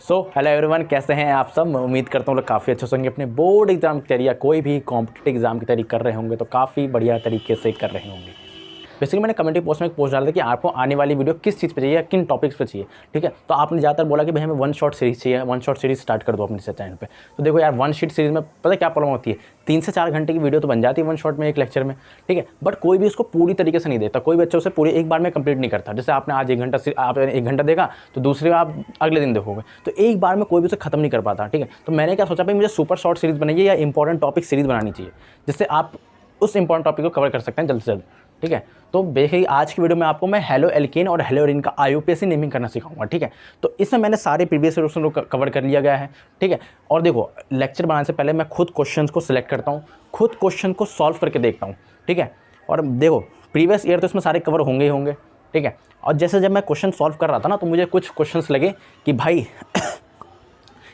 Hello everyone, कैसे हैं आप सब। मैं उम्मीद करता हूँ लोग काफ़ी अच्छे होंगे। अपने बोर्ड एग्जाम की तैयारी या कोई भी कॉम्पिटिटिव एग्जाम की तैयारी कर रहे होंगे तो काफ़ी बढ़िया तरीके से कर रहे होंगे। बेसिकली मैंने कमेंट पोस्ट में एक पोस्ट डाला था कि आपको आने वाली वीडियो किस चीज़ पे चाहिए या किन टॉपिक्स पे चाहिए, ठीक है। तो आपने ज़्यादातर बोला कि भाई हमें वन शॉट सीरीज़ चाहिए, वन शॉट सीरीज़ स्टार्ट कर दो अपने चैनल पे। तो देखो यार, वन शीट सीरीज़ में पता है क्या प्रॉब्लम होती है, 3 से 4 घंटे की वीडियो तो बन जाती है वन शॉट में, एक लेक्चर में, ठीक है। बट कोई भी उसको पूरी तरीके से नहीं देता, कोई बच्चा उसे पूरी एक बार में कंप्लीट नहीं करता। जैसे आपने आज 1 घंटा आपने 1 घंटा देखा तो दूसरे आप अगले दिन देखोगे, तो एक बार में कोई भी उसे खत्म नहीं कर पाता, ठीक है। तो मैंने क्या सोचा, भाई मुझे सुपर शॉर्ट सीरीज़ बनाइए या इंपॉर्टेंट टॉपिक सीरीज़ बनानी चाहिए, जिससे आप उस इंपॉर्टेंट टॉपिक को कवर कर सकते हैं जल्द से जल्द, ठीक है। तो देखिए आज की वीडियो में आपको मैं हेलो एल्केन और हेलो एरिन का IUPAC नेमिंग करना सिखाऊंगा, ठीक है। तो इसमें मैंने सारे प्रीवियस क्वेश्चन को कवर कर लिया गया है, ठीक है। और देखो, लेक्चर बनाने से पहले मैं खुद क्वेश्चंस को सिलेक्ट करता हूँ, खुद क्वेश्चन को सॉल्व करके देखता हूँ, ठीक है। और देखो प्रीवियस ईयर तो इसमें सारे कवर होंगे ही होंगे, ठीक है। और जैसे जब मैं क्वेश्चन सॉल्व कर रहा था ना, तो मुझे कुछ क्वेश्चंस लगे कि भाई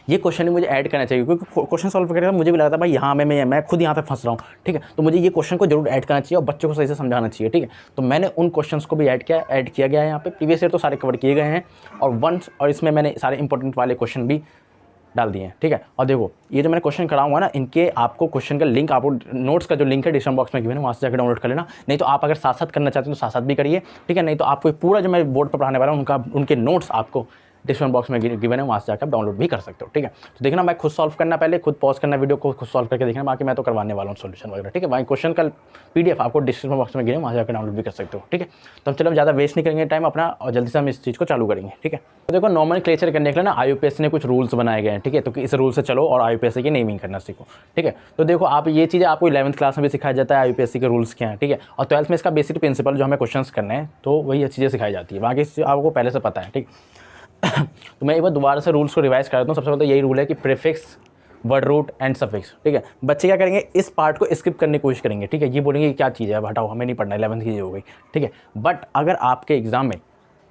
ये क्वेश्चन ही मुझे ऐड करना चाहिए, क्योंकि क्वेश्चन सॉल्व करके मुझे भी लगा था भाई यहाँ मैं खुद यहाँ पे फंस रहा हूँ, ठीक है। तो मुझे ये क्वेश्चन को जरूर ऐड करना चाहिए और बच्चों को सही से समझाना चाहिए, ठीक है। तो मैंने उन क्वेश्चंस को भी ऐड किया गया है यहाँ पे। प्रीवियस ईयर तो सारे कवर किए गए हैं और इसमें मैंने सारे इंपॉर्टेंट वाले क्वेश्चन भी डाल दिए हैं, ठीक है। और देखो ये जो मैंने क्वेश्चन कराऊंगा ना, इनके आपको क्वेश्चन का लिंक, आपको नोट्स का जो लिंक है डिस्क्रिप्शन बॉक्स में गिवन है, वहाँ से जाकर डाउनलोड कर लेना। नहीं तो आप अगर साथ साथ करना चाहते हो तो साथ साथ भी करिए, ठीक है। नहीं तो आपको पूरा जो मैं बोर्ड पर पढ़ाने वाला हूँ उनके नोट्स आपको डिस्क्रिप्शन बॉक्स में गिवन है, वहाँ से जाकर डाउनलोड भी कर सकते हो, ठीक है। तो देखना, मैं खुद सॉल्व करना, पहले खुद पॉज करना वीडियो को, खुद सॉल्व करके देखना, बाकी मैं तो करवाने वाला हूँ सोल्यूशन वगैरह, ठीक है। वहीं क्वेश्चन का PDF आपको डिस्क्रिप्शन बॉक्स में गिवन है, वहाँ जाकर डाउनलोड भी कर सकते हो, ठीक है। तो हम चलो ज़्यादा वेस्ट नहीं करेंगे टाइम अपना और जल्दी से हम इस चीज़ को चालू करेंगे, ठीक है। तो देखो, नॉमेनक्लेचर करने के लिए ना IUPAC ने कुछ रूल्स बनाए गए हैं, ठीक है। तो इस रूल से चलो और IUPAC की नेमिंग करना सीखो, ठीक है। तो देखो आप ये चीज़ें आपको 11th क्लास में भी सिखाया जाता है, IUPAC के रूल्स क्या हैं, ठीक है। और 12th में इसका बेसिक प्रिंसिपल जो हमें क्वेश्चंस करने हैं, तो वही चीज़ें सिखाई जाती है, बाकी आपको पहले से पता है, ठीक। तो मैं एक बार दोबारा से रूल्स को रिवाइज कर देता हूँ। सबसे पहले तो यही रूल है कि prefix, word root and suffix, ठीक है। बच्चे क्या करेंगे, इस पार्ट को स्किप करने की कोशिश करेंगे, ठीक है। ये बोलेंगे क्या चीज़ है, हटाओ हमें नहीं पढ़ना, 11th की हो गई, ठीक है। बट अगर आपके एग्जाम में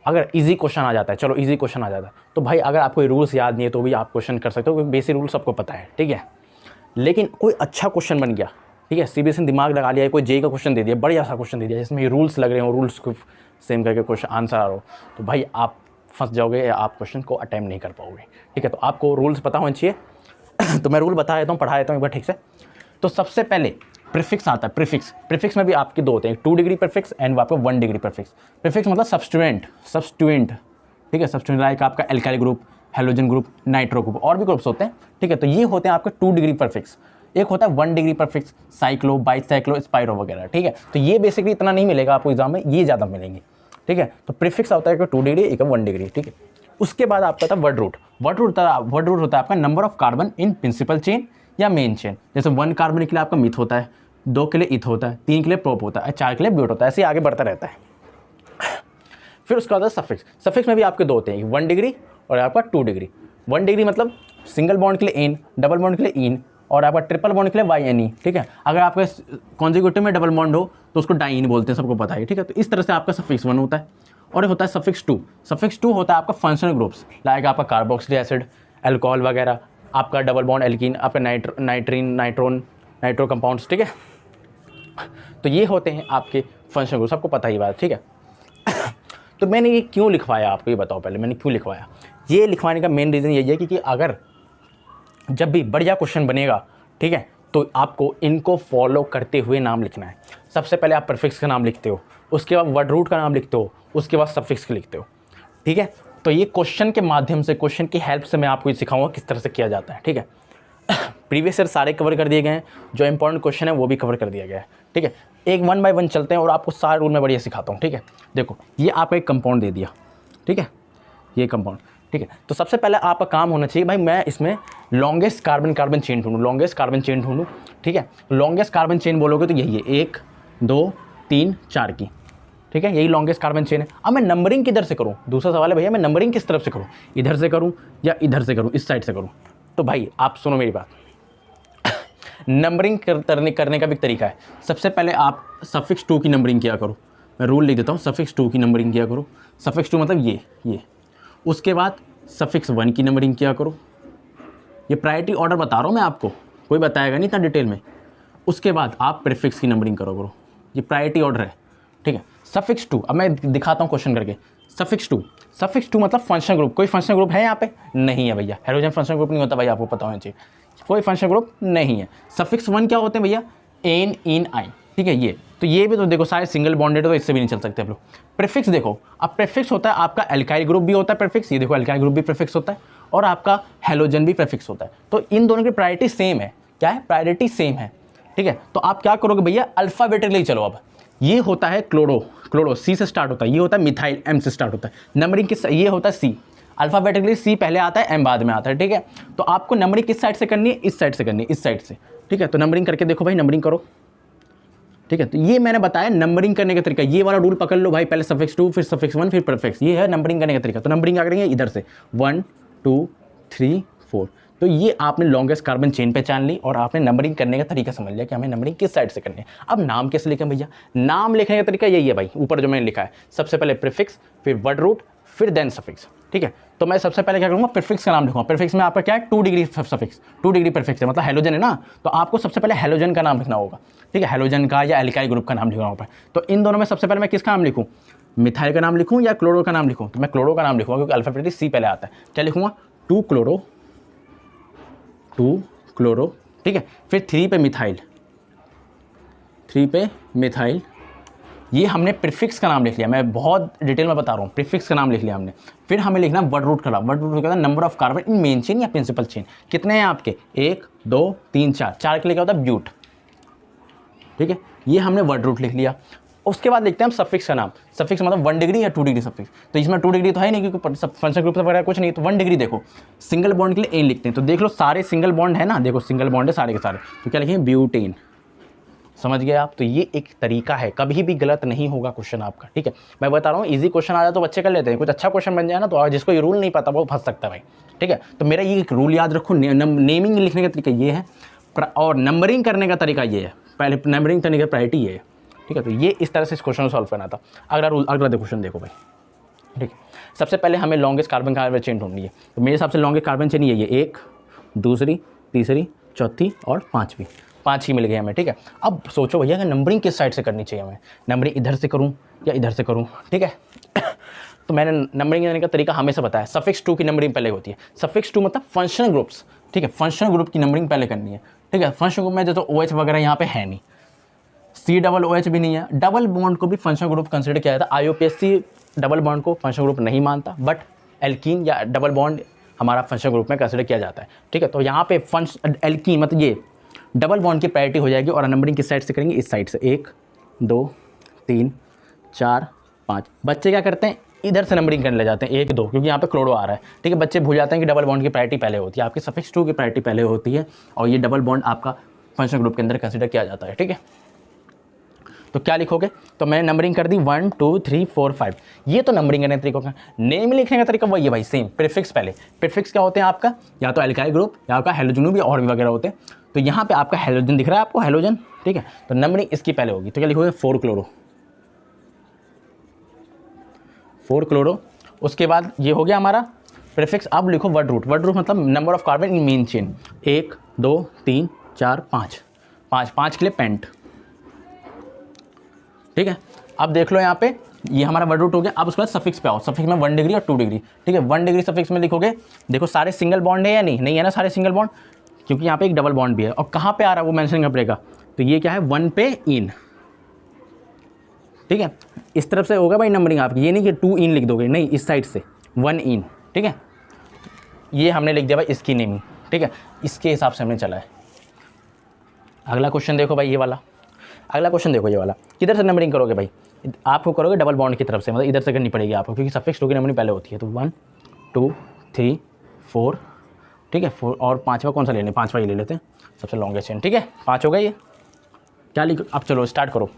अगर इजी क्वेश्चन आ जाता है, चलो इजी क्वेश्चन आ जाता है, तो भाई अगर आपको ये रूल्स याद नहीं है तो भी आप क्वेश्चन कर सकते हो, क्योंकि बेसिक रूल सबको पता है, ठीक है। लेकिन कोई अच्छा क्वेश्चन बन गया, ठीक है, CBSE ने दिमाग लगा लिया, कोई JEE का क्वेश्चन दे दिया, बढ़िया सा क्वेश्चन दे दिया जिसमें ये रूल्स लग रहे हो, रूल्स को सेम करके क्वेश्चन आंसर आ रहा हो, तो भाई आप फंस जाओगे या आप क्वेश्चन को अटेम्प्ट नहीं कर पाओगे, ठीक है। तो आपको रूल्स पता होने चाहिए। तो मैं रूल बता देता हूँ, पढ़ा देता हूँ एक बार ठीक से। तो सबसे पहले प्रीफिक्स आता है, प्रीफिक्स में भी आपके दो होते हैं, 2 डिग्री प्रीफिक्स एंड आपका 1 डिग्री प्रीफिक्स। प्रीफिक्स मतलब सब्स्टिट्यूएंट, ठीक है। सब्स्टिट्यूएंट लाइक आपका alkyl group, halogen group, nitro group, और भी ग्रुप्स होते हैं, ठीक है। तो ये होते हैं आपके 2 डिग्री प्रीफिक्स। एक होता है 1 degree prefix, cyclo, bicyclo, spiro वगैरह, ठीक है। तो ये बेसिकली इतना नहीं मिलेगा आपको एग्जाम में, ये ज़्यादा मिलेंगे, ठीक है। तो प्रीफिक्स होता है 2 डिग्री, एक 1 डिग्री, ठीक है। उसके बाद आपका था वर्ड रूट। वर्ड रूट होता है आपका number of carbon in principle chain या मेन चेन। जैसे 1 कार्बन के लिए आपका मिथ होता है, 2 के लिए इथ होता है, 3 के लिए प्रोप होता है, 4 के लिए ब्यूट होता है, ऐसे आगे बढ़ता रहता है। फिर उसके बाद सफिक्स। सफिक्स में भी आपके 2 होते हैं, 1 डिग्री और आपका 2 डिग्री। 1 डिग्री मतलब सिंगल बॉन्ड के लिए एन, डबल बॉन्ड के लिए इन, और आपका ट्रिपल बॉन्ड के लिए YNE, ठीक है। अगर आपके कॉन्जिक्यूटिव में डबल बॉन्ड हो तो उसको डाइन बोलते हैं, सबको पता है, ठीक है। तो इस तरह से आपका सफिक्स 1 होता है। और एक होता है सफिक्स 2। सफिक्स 2 होता है आपका फंक्शनल ग्रुप्स, लाइक आपका कार्बोक्सिलिक एसिड, अल्कोहल वगैरह, आपका डबल बॉन्ड एल्कीन, आपका नाइट्रो कंपाउंड्स, ठीक है। तो ये होते हैं आपके फंक्शनल ग्रुप, सबको पता ही बात, ठीक है। तो मैंने ये क्यों लिखवाया, आपको ये बताओ पहले मैंने क्यों लिखवाया। ये लिखवाने का मेन रीज़न यही है कि अगर जब भी बढ़िया क्वेश्चन बनेगा, ठीक है, तो आपको इनको फॉलो करते हुए नाम लिखना है। सबसे पहले आप प्रीफिक्स का नाम लिखते हो, उसके बाद वर्ड रूट का नाम लिखते हो, उसके बाद सफिक्स का लिखते हो, ठीक है। तो ये क्वेश्चन के माध्यम से, क्वेश्चन की हेल्प से मैं आपको ये सिखाऊंगा किस तरह से किया जाता है, ठीक है। प्रीवियस ईयर सारे कवर कर दिए गए हैं, जो इंपॉर्टेंट क्वेश्चन है वो भी कवर कर दिया गया है, ठीक है। एक 1 बाय 1 चलते हैं और आपको सारे रूल में बढ़िया सिखाता हूँ, ठीक है। देखो ये आपको एक कंपाउंड दे दिया, ठीक है, ये कंपाउंड, ठीक है। तो सबसे पहले आपका काम होना चाहिए, भाई मैं इसमें लॉन्गेस्ट कार्बन चेन ढूंढूँ, लॉन्गेस्ट कार्बन चेन ढूंढूँ, ठीक है। लॉन्गेस्ट कार्बन चेन बोलोगे तो यही है, 1 2 3 4 की, ठीक है, यही लॉन्गेस्ट कार्बन चेन है। अब मैं नंबरिंग किधर से करूँ, दूसरा सवाल है भैया मैं नंबरिंग किस तरफ से करूँ, इधर से करूँ या इधर से करूँ, इस साइड से करूँ। तो भाई आप सुनो मेरी बात, नंबरिंग करने का भी तरीका है। सबसे पहले आप सफिक्स 2 की नंबरिंग किया करो, मैं रूल लिख देता हूँ, सफिक्स 2 की नंबरिंग किया करो। सफिक्स 2 मतलब ये। उसके बाद सफिक्स 1 की नंबरिंग किया करो। ये प्रायोरिटी ऑर्डर बता रहा हूँ मैं आपको, कोई बताएगा नहीं इतना डिटेल में। उसके बाद आप प्रीफिक्स की नंबरिंग करो, ये प्रायोरिटी ऑर्डर है, ठीक है। सफिक्स टू, अब मैं दिखाता हूँ क्वेश्चन करके। सफिक्स टू मतलब फंक्शनल ग्रुप। कोई फंक्शनल ग्रुप है यहाँ पे? नहीं है भैया। हेलोजन फंक्शनल ग्रुप नहीं होता भाई, आपको पता होना चाहिए, कोई फंक्शनल ग्रुप नहीं है। सफिक्स वन क्या होते हैं भैया? एन, इन, आई, ठीक है। ये तो ये भी तो देखो सारे सिंगल बॉन्डेड, तो इससे भी नहीं चल सकते आप लोग। प्रीफिक्स देखो, अब प्रीफिक्स होता है आपका एल्काइल ग्रुप भी होता है प्रीफिक्स, ये देखो एल्काइल ग्रुप भी प्रीफिक्स होता है, और आपका हेलोजन भी प्रीफिक्स होता है। तो इन दोनों की प्रायोरिटी सेम है। क्या है? प्रायोरिटी सेम है, ठीक है। तो आप क्या करोगे भैया? अल्फाबेटिकली चलो। अब ये होता है क्लोरो सी से स्टार्ट होता है, ये होता है मिथाइल एम से स्टार्ट होता है। नंबरिंग किस, ये होता है सी, अल्फाबेटिकली सी पहले आता है, एम बाद में आता है, ठीक है। तो आपको नंबरिंग किस साइड से करनी है? इस साइड से करनी है, इस साइड से, ठीक है। तो नंबरिंग करके देखो भाई, नंबरिंग करो, ठीक है। तो ये मैंने बताया नंबरिंग करने का तरीका। ये वाला रूल पकड़ लो भाई, पहले सफिक्स टू, फिर सफिक्स वन, फिर प्रीफिक्स। ये है नंबरिंग करने का तरीका। तो नंबरिंग क्या करेंगे? इधर से 1 2 3 4। तो ये आपने लॉन्गेस्ट कार्बन चेन पहचान ली, और आपने नंबरिंग करने का तरीका समझ लिया कि हमें नंबरिंग किस साइड से करनी है। अब नाम कैसे लिखें भैया? नाम लिखने का तरीका यही है भाई, ऊपर जो मैंने लिखा है। सबसे पहले प्रीफिक्स, फिर वर्ड रूट, फिर देन सफिक्स, ठीक है। तो मैं सबसे पहले क्या करूँगा? प्रीफिक्स का नाम लिखूंगा। प्रीफिक्स में आपका क्या है? 2 डिग्री सफिक्स, 2 डिग्री प्रीफिक्स है, मतलब हेलोजन है ना, तो आपको सबसे पहले हेलोजन का नाम लिखना होगा, ठीक है। हेलोजन का या एल्काइल ग्रुप का नाम लिखना होगा। तो इन दोनों में सबसे पहले मैं किसका नाम लिखूँ? मिथाइल का नाम लिखूँ या क्लोरो का नाम लिखूँ? तो मैं क्लोरो का नाम लिखूँगा, क्योंकि अल्फाबेटिकली सी पहले आता है। क्या लिखूँगा? 2 क्लोरो, ठीक है। फिर 3 पे मिथाइल, 3 पे मिथाइल। ये हमने प्रीफिक्स का नाम लिख लिया, मैं बहुत डिटेल में बता रहा हूँ। प्रीफिक्स का नाम लिख लिया हमने। फिर हमें लिखना वर्ड रूट का नाम। वर्ड रूट क्या होता है? Number of carbon in main chain या प्रिंसिपल चेन। कितने हैं आपके? 1 2 3 4। 4 के लिए क्या होता है? ब्यूट, ठीक है। ये हमने वर्ड रूट लिख लिया। उसके बाद लिखते हैं हम सफिक्स का नाम। सफिक्स मतलब 1 डिग्री या 2 डिग्री सफिक्स। तो इसमें 2 डिग्री तो है नहीं, क्योंकि फंक्शनल ग्रुप वगैरह कुछ नहीं, तो 1 डिग्री देखो। सिंगल बॉन्ड के लिए एन लिखते हैं, तो देख लो सारे सिंगल बॉन्ड है ना, देखो सिंगल बॉन्ड है सारे के सारे। तो क्या लिखेंगे? ब्यूटेन। समझ गए आप? तो ये एक तरीका है, कभी भी गलत नहीं होगा क्वेश्चन आपका, ठीक है। मैं बता रहा हूँ, इजी क्वेश्चन आ जाए तो बच्चे कर लेते हैं, कुछ अच्छा क्वेश्चन बन जाए ना, तो जिसको ये रूल नहीं पता वो फंस सकता है भाई, ठीक है। तो मेरा ये एक रूल याद रखो, नेमिंग लिखने का तरीका ये है, और नंबरिंग करने का तरीका ये है। पहले नंबरिंग करने की प्रायोरिटी ये है, ठीक है। तो ये इस तरह से इस क्वेश्चन को सॉल्व करना था। अगला क्वेश्चन देखो भाई, ठीक है। सबसे पहले हमें लॉन्गेस्ट कार्बन चेन ढूंढनी है। तो मेरे हिसाब से लॉन्गेस्ट कार्बन चेन ये 1 दूसरी, तीसरी, चौथी और 5वीं। 5 ही मिल गए हमें, ठीक है। अब सोचो भैया कि नंबरिंग किस साइड से करनी चाहिए हमें? नंबरिंग इधर से करूँ या इधर से करूँ, ठीक है। तो मैंने नंबरिंग करने का तरीका हमेशा बताया। सफिक्स 2 की नंबरिंग पहले होती है। सफिक्स 2 मतलब फंक्शनल ग्रुप्स, ठीक है। फंक्शनल ग्रुप की नंबरिंग पहले करनी है, ठीक है। फंक्शनल ग्रुप में जो तो OH वगैरह यहाँ पे है नहीं, COOH भी नहीं है। डबल बॉन्ड को भी फंक्शनल ग्रुप कंसिडर किया जाता है। IUPAC डबल बॉन्ड को फंक्शनल ग्रुप नहीं मानता, बट एल्कीन या डबल बॉन्ड हमारा फंक्शनल ग्रुप में कंसिडर किया जाता है, ठीक है। तो यहाँ पे एल्कीन मतलब ये डबल बॉन्ड की प्रायोरिटी हो जाएगी, और नंबरिंग किस साइड से करेंगे? इस साइड से। 1 2 3 4 5। बच्चे क्या करते हैं? इधर से नंबरिंग करने ले जाते हैं 1 2, क्योंकि यहाँ पे क्लोरो आ रहा है, ठीक है। बच्चे भूल जाते हैं कि डबल बॉन्ड की प्रायोरिटी पहले होती है, आपकी सफिक्स 2 की प्रायोरिटी पहले होती है, और ये डबल बॉन्ड आपका फंक्शनल ग्रुप के अंदर कंसिडर किया जाता है, ठीक है। तो क्या लिखोगे? तो मैंने नंबरिंग कर दी 1 2 3 4 5। ये तो नंबरिंग करने का तरीका का। नेम लिखने का तरीका वही है भाई, सेम। प्रीफिक्स पहले। प्रीफिक्स क्या होते हैं आपका? या तो एल्काइल ग्रुप या आपका हेलोजन भी, और भी वगैरह होते हैं। तो यहाँ पे आपका हेलोजन दिख रहा है आपको, हेलोजन, ठीक है। तो नंबरिंग इसकी पहले होगी। तो क्या लिखोगे? 4 क्लोरो। उसके बाद ये हो गया हमारा प्रीफिक्स। अब लिखो वर्ड रूट। वर्ड रूट मतलब number of carbon in main chain. 1 2 3 4 5। 5 के लिए पेंट, ठीक है। अब देख लो यहाँ पे ये हमारा वर्ड रूट हो गया। अब उसके बाद सफिक्स पे आओ। सफिक्स में 1 डिग्री और 2 डिग्री, ठीक है। 1 डिग्री सफिक्स में लिखोगे, देखो सारे सिंगल बॉन्ड है या नहीं? नहीं है ना सारे सिंगल बॉन्ड, क्योंकि यहाँ पे एक डबल बॉन्ड भी है। और कहाँ पे आ रहा है वो मेंशन करना पड़ेगा। तो ये क्या है? 1 पे इन, ठीक है। इस तरफ से होगा भाई नंबरिंग आपकी, ये नहीं कि 2 इन लिख दोगे, नहीं, इस साइड से 1 इन, ठीक है। ये हमने लिख दिया भाई इसकी नेमिंग, ठीक है। इसके हिसाब से हमने चला है। अगला क्वेश्चन देखो भाई, ये वाला अगला क्वेश्चन देखो, ये वाला। किधर से नंबरिंग करोगे भाई? आपको करोगे डबल बॉन्ड की तरफ से, मतलब इधर से करनी पड़ेगी आपको, क्योंकि सफिक्स 2 की नंबरिंग पहले होती है। तो 1 2 3 4, ठीक है। 4 और 5वां कौन सा लेने? 5वां ही ले लेते हैं, सबसे लॉन्गेस्ट चेन, ठीक है। 5 हो गया ये। क्या लिखो? अब चलो स्टार्ट करो।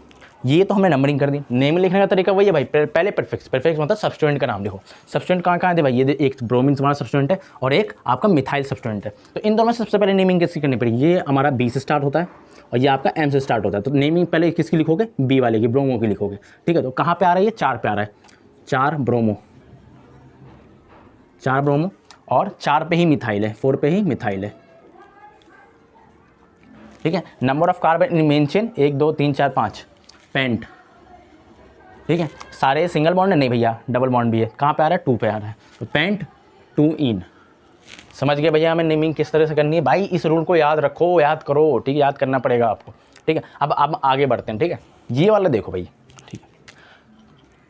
ये तो हमने नंबरिंग कर दी। नेम लिखने का तरीका वही है भाई, पहले प्रीफिक्स। प्रीफिक्स मतलब सब्स्टिट्यूएंट का नाम लिखो। सब्स्टिट्यूएंट कहाँ है भाई? ये एक ब्रोमीन हमारा सब्स्टिट्यूएंट है, और एक आपका मिथाइल सब्स्टिट्यूएंट है। तो इन दोनों में सबसे पहले नेमिंग किसकी करनी पड़ेगी? ये हमारा B से स्टार्ट होता है, और ये आपका M से स्टार्ट होता है। तो नेमिंग पहले किसकी लिखोगे? B वाले की, ब्रोमो की लिखोगे, ठीक है। तो कहाँ पे आ रहा है? ये 4 पे आ रहा है। 4 ब्रोमो, और 4 पे ही मिथाइल है, 4 पे ही मिथाइल है, ठीक है। Number of carbon in main chain 1 2 3 4 5। Pent, ठीक है। सारे सिंगल बॉन्ड है नहीं भैया, डबल बॉन्ड भी है। कहाँ पे आ रहा है? 2 पे आ रहा है, तो पेंट 2 इन। समझ गए भैया हमें नेमिंग किस तरह से करनी है। भाई इस रूल को याद रखो, याद करो, ठीक है, याद करना पड़ेगा आपको, ठीक है। अब आगे बढ़ते हैं, ठीक है। ये वाला देखो भाई, ठीक है,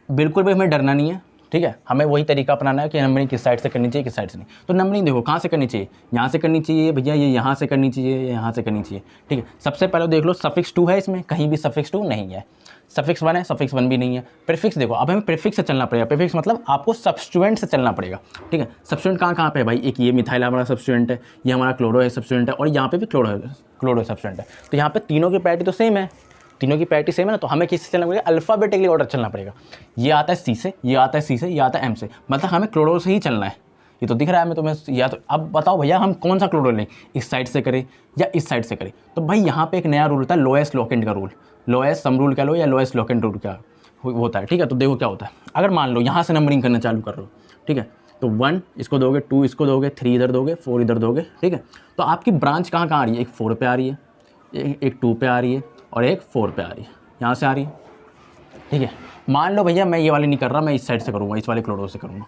बिल्कुल भी हमें डरना नहीं है, ठीक है। हमें वही तरीका अपनाना है कि नंबरिंग किस साइड से करनी चाहिए, किस साइड से नहीं। तो नंबरिंग देखो कहाँ से करनी चाहिए, यहाँ से करनी चाहिए भैया, ये यहाँ से करनी चाहिए, यहाँ से करनी चाहिए, ठीक है। सबसे पहले देख लो सफिक्स 2 है इसमें, कहीं भी सफिक्स 2 नहीं है। सफिक्स 1 है, सफिक्स 1 भी नहीं है। प्रीफिक्स देखो, अब हमें प्रीफिक्स से चलना पड़ेगा। प्रीफिक्स मतलब आपको सब्स्टिट्यूएंट से चलना पड़ेगा, ठीक है। सब्स्टिट्यूएंट कहाँ पे है भाई? एक ये मिथाइल हमारा सब्स्टिट्यूएंट है, ये हमारा क्लोरो है सब्स्टिट्यूएंट है, और यहाँ पे भी क्लोरो सब्स्टिट्यूएंट है। तो यहाँ पे तीनों की पैरिटी तो सेम है, तीनों की पैरिटी सेम है ना, तो हमें किससे चलना पड़ेगा? अल्फ़ाबेटिकली ऑर्डर चलना पड़ेगा। ये आता है सी से, ये आता है सी से, ये आता है एम से, मतलब हमें क्लोरो से ही चलना है। ये तो दिख रहा है हमें तुम्हें। या तो अब बताओ भैया हम कौन सा क्लोरो लें, इस साइड से करें या इस साइड से करें? तो भाई यहाँ पे एक नया रूल होता है, लोएस्ट लोकेंट का रूल। लोएस्ट सम रूल कह लो या लोएस्ट लोकेंट रूल क्या होता है, ठीक है। तो देखो क्या होता है, अगर मान लो यहाँ से नंबरिंग करना चालू कर रहे हो, ठीक है, तो 1 इसको दोगे, 2 इसको दोगे, 3 इधर दोगे, 4 इधर दोगे, ठीक है। तो आपकी ब्रांच कहाँ आ रही है? एक 4 पे आ रही है, एक 2 पे आ रही है, और एक 4 पे आ रही है, यहाँ से आ रही है, ठीक है। मान लो भैया मैं ये वाली नहीं कर रहा, मैं इस साइड से करूँगा, इस वाले क्लोरो से करूँगा,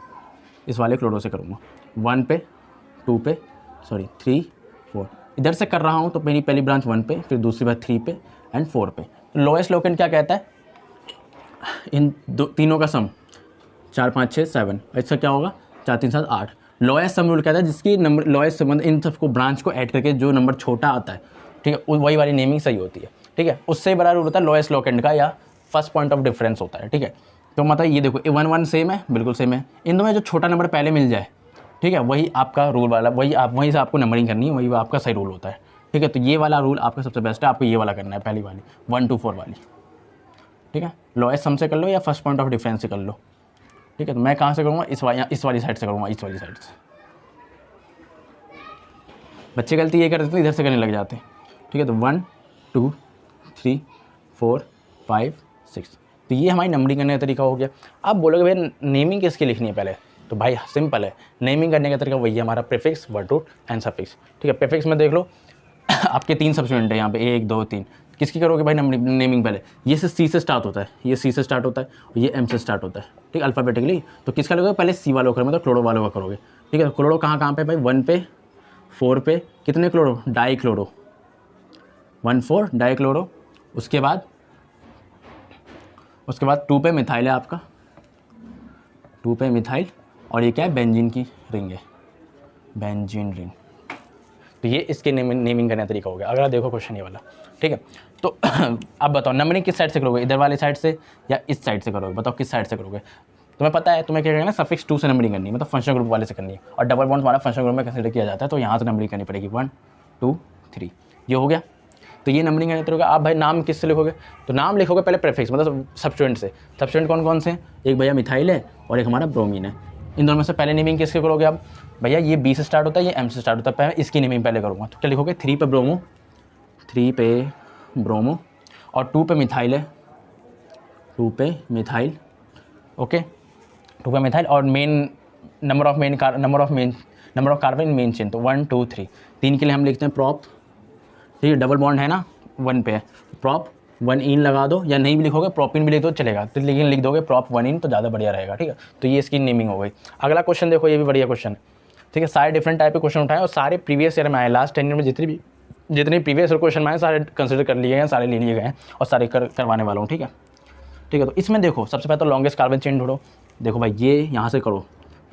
इस वाले क्लोरो से करूँगा। 1 पे, 2 पे, सॉरी 3 4 इधर से कर रहा हूँ, तो मेरी पहली ब्रांच 1 पे, फिर दूसरी बार 3 पे एंड 4 पे। तो लोएस्ट लोकेंट क्या कहता है? इन तीनों का सम 4 5 6 7, इसका क्या होगा? 4 3 7 8। लोएस्ट सम रूल कहता है जिसकी नंबर लोएस्ट संबंध इन सबको ब्रांच को ऐड करके जो नंबर छोटा आता है, ठीक है, वही वाली नेमिंग सही होती है, ठीक है। उससे बड़ा रूल होता है लोएस्ट लोकेंट का, या फर्स्ट पॉइंट ऑफ डिफरेंस होता है, ठीक है। तो मतलब ये देखो 1 1 सेम है, बिल्कुल सेम है। इन दोनों में जो छोटा नंबर पहले मिल जाए, ठीक है, वही आपका रूल वाला, वहीं से आपको नंबरिंग करनी है, वही आपका सही रूल होता है, ठीक है। तो ये वाला रूल आपका सबसे बेस्ट है, आपको ये वाला करना है, पहली वाली 1 2 4 वाली, ठीक है। लोएस्ट सम से कर लो या फर्स्ट पॉइंट ऑफ डिफरेंस से कर लो, ठीक है। तो मैं कहाँ से करूँगा? इस वाली साइड से करूँगा, इस वाली साइड से। बच्चे गलती ये करते थे, इधर से करने लग जाते हैं, ठीक है। तो 1 2 3 4 5 6, तो ये हमारी नंबरिंग करने का तरीका हो गया। अब बोलोगे भैया नेमिंग किसकी लिखनी है पहले? तो भाई सिंपल है, नेमिंग करने का तरीका वही है हमारा, prefix, word root and suffix, ठीक है। प्रीफिक्स में देख लो आपके 3 सब्स्टिट्यूएंट है यहाँ पे, 1 2 3। किसकी करोगे भाई नेमिंग? पहले ये से सी से स्टार्ट होता है, ये सी से स्टार्ट होता है, और ये एम से स्टार्ट होता है, ठीक, अल्फ़ाबेटिकली। तो किसका लोगे? पहले सी वालों का, मतलब क्लोरो वालों का करोगे, ठीक है। क्लोरो कहाँ पे भाई? 1 पे, 4 पे, कितने chloro? Die chloro, 1 4 die chloro. उसके बाद 2 पे मिथाइल है आपका, 2 पे मिथाइल, और ये क्या है? बेंजीन की रिंग है, बेंजीन रिंग। तो ये इसके नेमिंग करने का तरीका हो गया। अगर देखो क्वेश्चन ये वाला, ठीक है। तो अब बताओ नंबरिंग किस साइड से करोगे? इधर वाले साइड से या इस साइड से करोगे? बताओ किस साइड से करोगे? तुम्हें पता है तुम्हें क्या करना है? सफिक्स 2 से नंबरिंग करनी है, मतलब फंक्शनल ग्रुप वाले से करनी है, और डबल बॉन्ड हमारा फंक्शनल ग्रुप में कंसीडर किया जाता है, तो यहाँ से नंबरिंग करनी पड़ेगी 1 2 3, ये हो गया। तो ये नंबरिंग करने तरीका। आप भाई नाम किससे लिखोगे? तो नाम लिखोगे पहले प्रीफिक्स, मतलब सब्स्टिट्यूएंट से। सब्स्टिट्यूएंट कौन कौन से हैं? एक भैया मिथाइल है और एक हमारा ब्रोमीन है। इन दोनों में से पहले नेमिंग किसके करोगे आप? भैया ये बी से स्टार्ट होता है, ये एम से स्टार्ट होता है, पहले इसकी नेमिंग पहले करूँगा। तो क्या लिखोगे? 3 पे ब्रोमो, 3 पे ब्रोमो, और 2 पे मिथाइल है, 2 पे मिथाइल, ओके, 2 पे मिथाइल। और main number of carbon in main chain, तो 1 2 3। 3 के लिए हम लिखते हैं प्रॉप, ठीक है, डबल बॉन्ड है ना, 1 पे है, प्रॉप 1 इन लगा दो, या नहीं भी लिखोगे प्रोपिन भी लिख दो चलेगा, तो लेकिन लिख दोगे प्रॉप 1 इन तो ज़्यादा बढ़िया रहेगा, ठीक है। तो ये इसकी नेमिंग हो गई। अगला क्वेश्चन देखो, ये भी बढ़िया क्वेश्चन है, ठीक है। सारे डिफरेंट टाइप के क्वेश्चन उठाए और सारे प्रीवियस ईयर में आए, लास्ट 10 ईयर में जितने प्रीवियस ईयर क्वेश्चन आए सारे कंसिडर कर लिए गए हैं, सारे ले लिए गए हैं, और सारे करवाने वाला हूँ, ठीक है। तो इसमें देखो सबसे पहले तो लॉन्गेस्ट कार्बन चेन ढूंढो। देखो भाई ये यहाँ से करो,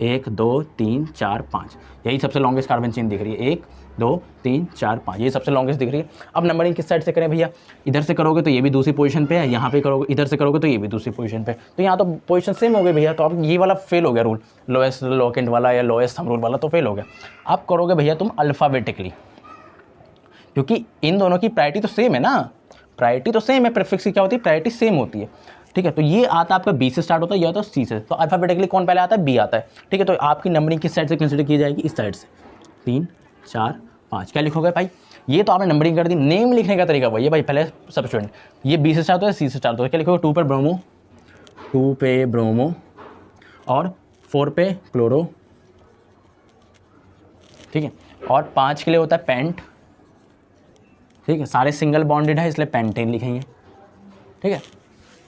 1 2 3 4 5, यही सबसे लॉन्गेस्ट कार्बन चेन दिख रही है, 1 2 3 4 5, ये सबसे लॉन्गेस्ट दिख रही है। अब नंबरिंग किस साइड से करें भैया? इधर से करोगे तो ये भी दूसरी पोजीशन पे है, यहाँ पे करोगे, इधर से करोगे तो ये भी दूसरी पोजीशन पे, तो यहाँ तो पोजीशन सेम हो गई भैया। तो अब ये वाला फेल हो गया रूल, लोएस्ट लोकेंट वाला या लोएस्ट सम रूल वाला तो फेल हो गया। अब करोगे भैया तुम अल्फ़ाबेटिकली, क्योंकि इन दोनों की प्रायोरिटी तो सेम है ना, प्रायोरिटी तो सेम है, प्रीफिक्स की क्या होती है? प्रायोरिटी सेम होती है, ठीक है। तो ये आता है आपका बी से स्टार्ट होता है, या तो सी से, तो अल्फ़ाबेटिकली कौन पहले आता है? बी आता है, ठीक है। तो आपकी नंबरिंग किस साइड से कंसिडर की जाएगी? इस साइड से, 3 4 5। क्या लिखोगे भाई? ये तो आपने नंबरिंग कर दी। नेम लिखने का तरीका वही है भाई, पहले सब्स्टिट्यूएंट, ये बी से स्टार्ट होता है, सी से स्टार्ट होता है। क्या लिखोगे? 2 पे ब्रोमो, 2 पे ब्रोमो, और 4 पे क्लोरो, ठीक है। और 5 के लिए होता है पेंट, ठीक है। सारे सिंगल बॉन्डेड है इसलिए पेंटेन लिखेंगे, ठीक है।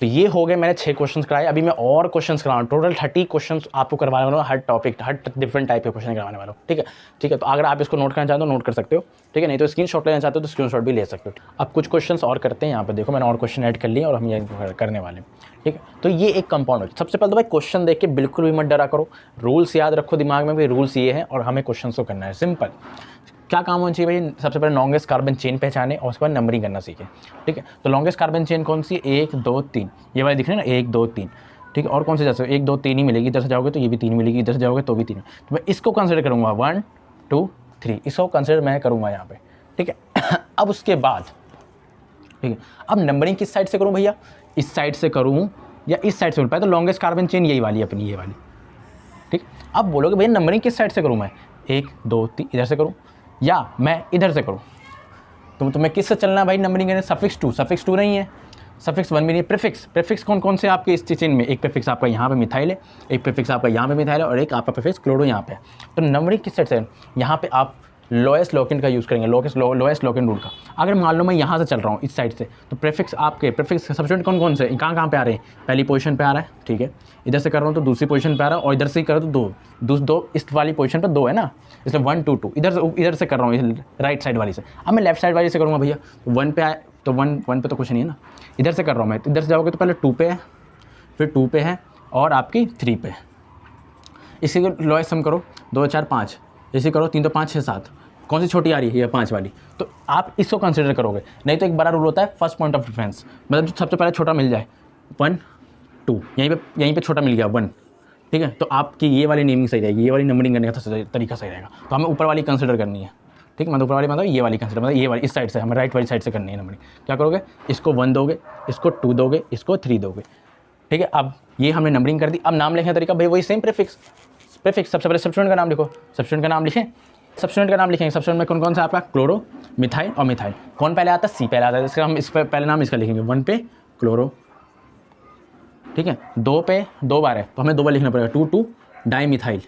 तो ये हो गए मैंने 6 क्वेश्चंस कराए। अभी मैं और क्वेश्चंस कराऊँ, टोटल 30 क्वेश्चंस आपको करवाने वाला हूँ, हर टॉपिक, हर डिफरेंट टाइप के क्वेश्चन करवाने वाला हूँ। ठीक है, ठीक है। तो अगर आप इसको नोट करना चाहते हो नोट कर सकते हो, ठीक है, नहीं तो स्क्रीनशॉट लेना चाहते हो तो स्क्रीनशॉट भी ले सकते हो। अब कुछ क्वेश्चंस और करते हैं, यहाँ पर देखो मैंने और क्वेश्चन ऐड कर लिए और हम ये करने वाले हैं। ठीक है, तो ये एक कंपाउंड है। सबसे पहले तो भाई क्वेश्चन देख के बिल्कुल भी मत डरा करो, रूल्स याद रखो दिमाग में, भाई रूल्स ये है और हमें क्वेश्चन को करना है। सिंपल क्या काम होना चाहिए भाई, सबसे पहले लॉन्गेस्ट कार्बन चेन पहचाने और उसके बाद नंबरिंग करना सीखे। ठीक है, तो लॉन्गेस्ट कार्बन चेन कौन सी है, 1 2 3, ये वाले दिख रहे हैं ना, 1 2 3। ठीक है, और कौन से जैसे 1 2 3 ही मिलेगी, इधर से जाओगे तो ये भी 3 मिलेगी, इधर से जाओगे तो भी 3। तो मैं इसको कंसिडर करूँगा 1 2 3, इसको कंसिडर मैं करूँगा यहाँ पे। ठीक है अब उसके बाद, ठीक है, अब नंबरिंग किस साइड से करूँ भैया, इस साइड से करूँ या इस साइड से करूँ। पहले तो लॉन्गेस्ट कार्बन चेन यही वाली अपनी, ये वाली। ठीक, अब बोलोगे भैया नंबरिंग किस साइड से करूँ मैं, 1 2 3 इधर से करूँ या मैं इधर से करूँ। तो तुम्हें किससे चलना है भाई नंबरिंग करने, सफिक्स टू नहीं है, सफिक्स 1 भी नहीं है। प्रीफिक्स कौन कौन से आपके इस चेन में, एक प्रीफिक्स आपका यहाँ पे मिथाइल है, एक प्रीफिक्स आपका यहाँ पे मिथाइल है और एक आपका प्रीफिक्स क्लोरो यहाँ पे है। तो नंबरिंग किस साइड से, यहाँ पे आप लोएस्ट लॉक-इन का यूज़ करेंगे, लोएस्ट लॉक-इन रूल का। अगर मान लो मैं यहाँ से चल रहा हूँ इस साइड से, तो प्रीफिक्स आपके प्रीफिक्स सब्स्टिट्यूएंट कौन कौन से कहाँ पे आ रहे हैं, पहली पोजीशन पे आ रहा है। ठीक है, इधर से कर रहा हूँ तो दूसरी पोजीशन पे आ रहा है और इधर से करो तो दो इस वाली पोजीशन पे 2 है ना, इसलिए 1 2 2 इधर से कर रहा हूँ राइट साइड वाली से। अब मैं लेफ्ट साइड वाली से करूँगा भैया, तो 1 पे आए तो 1 पे तो कुछ नहीं है ना, इधर से कर रहा हूँ मैं, इधर से जाओगे तो पहले 2 पे है, फिर 2 पे है और आपकी 3 पे। इसी को लोएस्ट सम करो, 2 4 5, इसी करो 3 तो 5 6 7, कौन सी छोटी आ रही है, ये 5 वाली। तो आप इसको कंसिडर करोगे, नहीं तो एक बड़ा रूल होता है फर्स्ट पॉइंट ऑफ डिफरेंस, मतलब सबसे पहले छोटा मिल जाए 1 2, यहीं पे छोटा मिल गया 1। ठीक है, तो आपकी ये वाली नेमिंग सही रहेगी, ये वाली नंबरिंग करने का तरीका सही रहेगा। तो हमें ऊपर वाली कंसिडर करनी है। ठीक है, मतलब ऊपर वाली मतलब ये वाली कंसिडर, मतलब ये वाली इस साइड से, हमें राइट वाली साइड से करनी है नंबरिंग। क्या करोगे, इसको 1 दोगे, इसको 2 दोगे, इसको 3 दोगे। ठीक है, अब ये हमने नंबरिंग कर दी। अब नाम लिखने का तरीका भाई वही सेम, प्रीफिक्स सबसे पहले सब्स्टिट्यूएंट का नाम लिखो, सब्स्टिट्यूएंट का नाम लिखें, सब्स्टिट्यूएंट का नाम लिखेंगे। सब्स्टिट्यूएंट में कौन कौन सा आपका, क्लोरो, मिथाइल और मिथाइल। कौन पहले आता है, सी पहले आता है, इसका हम इस पर पहले नाम इसका लिखेंगे, 1 पे क्लोरो। ठीक है, 2 पे 2 बार है तो हमें 2 बार लिखना पड़ेगा, 2 2 डाई मिथाइल।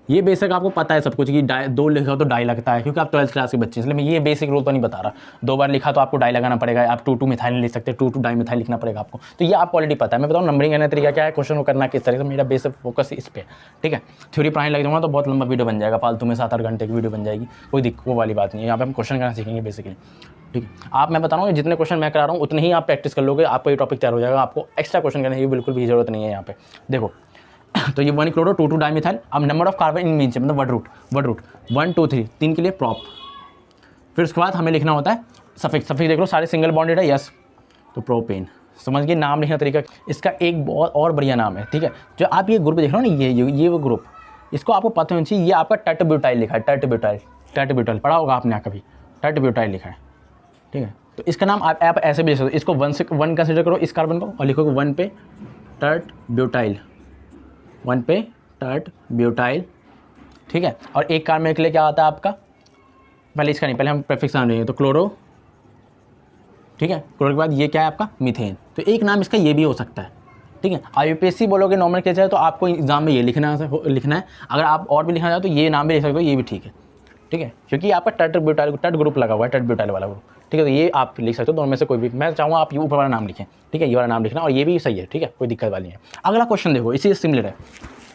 ये बेसिक आपको पता है सब कुछ कि 2 लिखा तो डाई लगता है, क्योंकि आप 12th क्लास के बच्चे हैं, इसलिए मैं ये बेसिक रूल तो नहीं बता रहा। 2 बार लिखा तो आपको डाई लगाना पड़ेगा, आप 2 2 मिथाइल नहीं लिख सकते, 2 2 डाई मिथाइल लिखना पड़ेगा आपको। तो ये आपको ऑलरेडी पता है। मैं बताऊँ नंबरिंग करने का तरीका क्या है, क्वेश्चन को करना किस तरह से, मेरा बेसिक फोकस इस पे। ठीक है, थ्योरी पढ़ाने लग जाऊँगा तो बहुत लंबा वीडियो बन जाएगा, फालतू में 7-8 घंटे की वीडियो बन जाएगी, कोई दिक्कत वाली बात नहीं है। यहाँ पे हम क्वेश्चन करना सीखेंगे बेसिकली। ठीक है, आप मैं बता रहा हूँ जितने क्वेश्चन मैं करा रहा हूँ उतने ही आप प्रैक्टिस कर लोगे, आपको ये टॉपिक तैयार हो जाएगा। आपको एक्स्ट्रा क्वेश्चन करने की बिल्कुल भी जरूरत नहीं है यहाँ पे। देखो तो ये 1 क्लोरो 2 2 डाइमिथाइल। अब number of carbon in mean से, मतलब वर्ड रूट 1 2 3, 3 के लिए प्रॉप। फिर उसके बाद हमें लिखना होता है सफिक्स देख लो सारे सिंगल बॉन्डेड है, यस, तो प्रोपेन। समझ गए नाम लिखने का तरीका। इसका एक बहुत और बढ़िया नाम है, ठीक है, जो आप ये ग्रुप देख रहे हो ना, ये वो ग्रुप, इसको आपको पता होना चाहिए, ये आपका टट-ब्यूटाइल लिखा है, टट-ब्यूटाइल पढ़ा होगा आपने कभी, टट-ब्यूटाइल लिखा है। ठीक है, तो इसका नाम आप ऐसे भी लिख सकते हो, इसको 1 कंसिडर करो इस कार्बन को और लिखोगे 1 पे टट-ब्यूटाइल, 1 पे टट-ब्यूटाइल। ठीक है, और एक कार्बन के लिए क्या आता है आपका, पहले इसका नहीं, पहले हम प्रीफिक्स नाम लेंगे, तो क्लोरो। ठीक है, क्लोरो के बाद ये क्या है आपका, मीथेन। तो एक नाम इसका ये भी हो सकता है। ठीक है, IUPAC बोलोगे नॉर्मल केस है तो आपको एग्जाम में ये लिखना है। अगर आप और भी लिखना चाहो तो ये नाम भी लिख सकते हो, ये भी ठीक है। ठीक है, क्योंकि आपका टट ग्रुप लगा हुआ है, टट-ब्यूटाइल वाला ग्रुप। ठीक है, तो ये आप लिख सकते हो, दोनों में से कोई भी। मैं चाहूँगा आप ये ऊपर वाला नाम लिखें। ठीक है, ये वाला नाम लिखना और ये भी सही है। ठीक है, कोई दिक्कत वाली नहीं है। अगला क्वेश्चन देखो, इसी से सिमिलर है।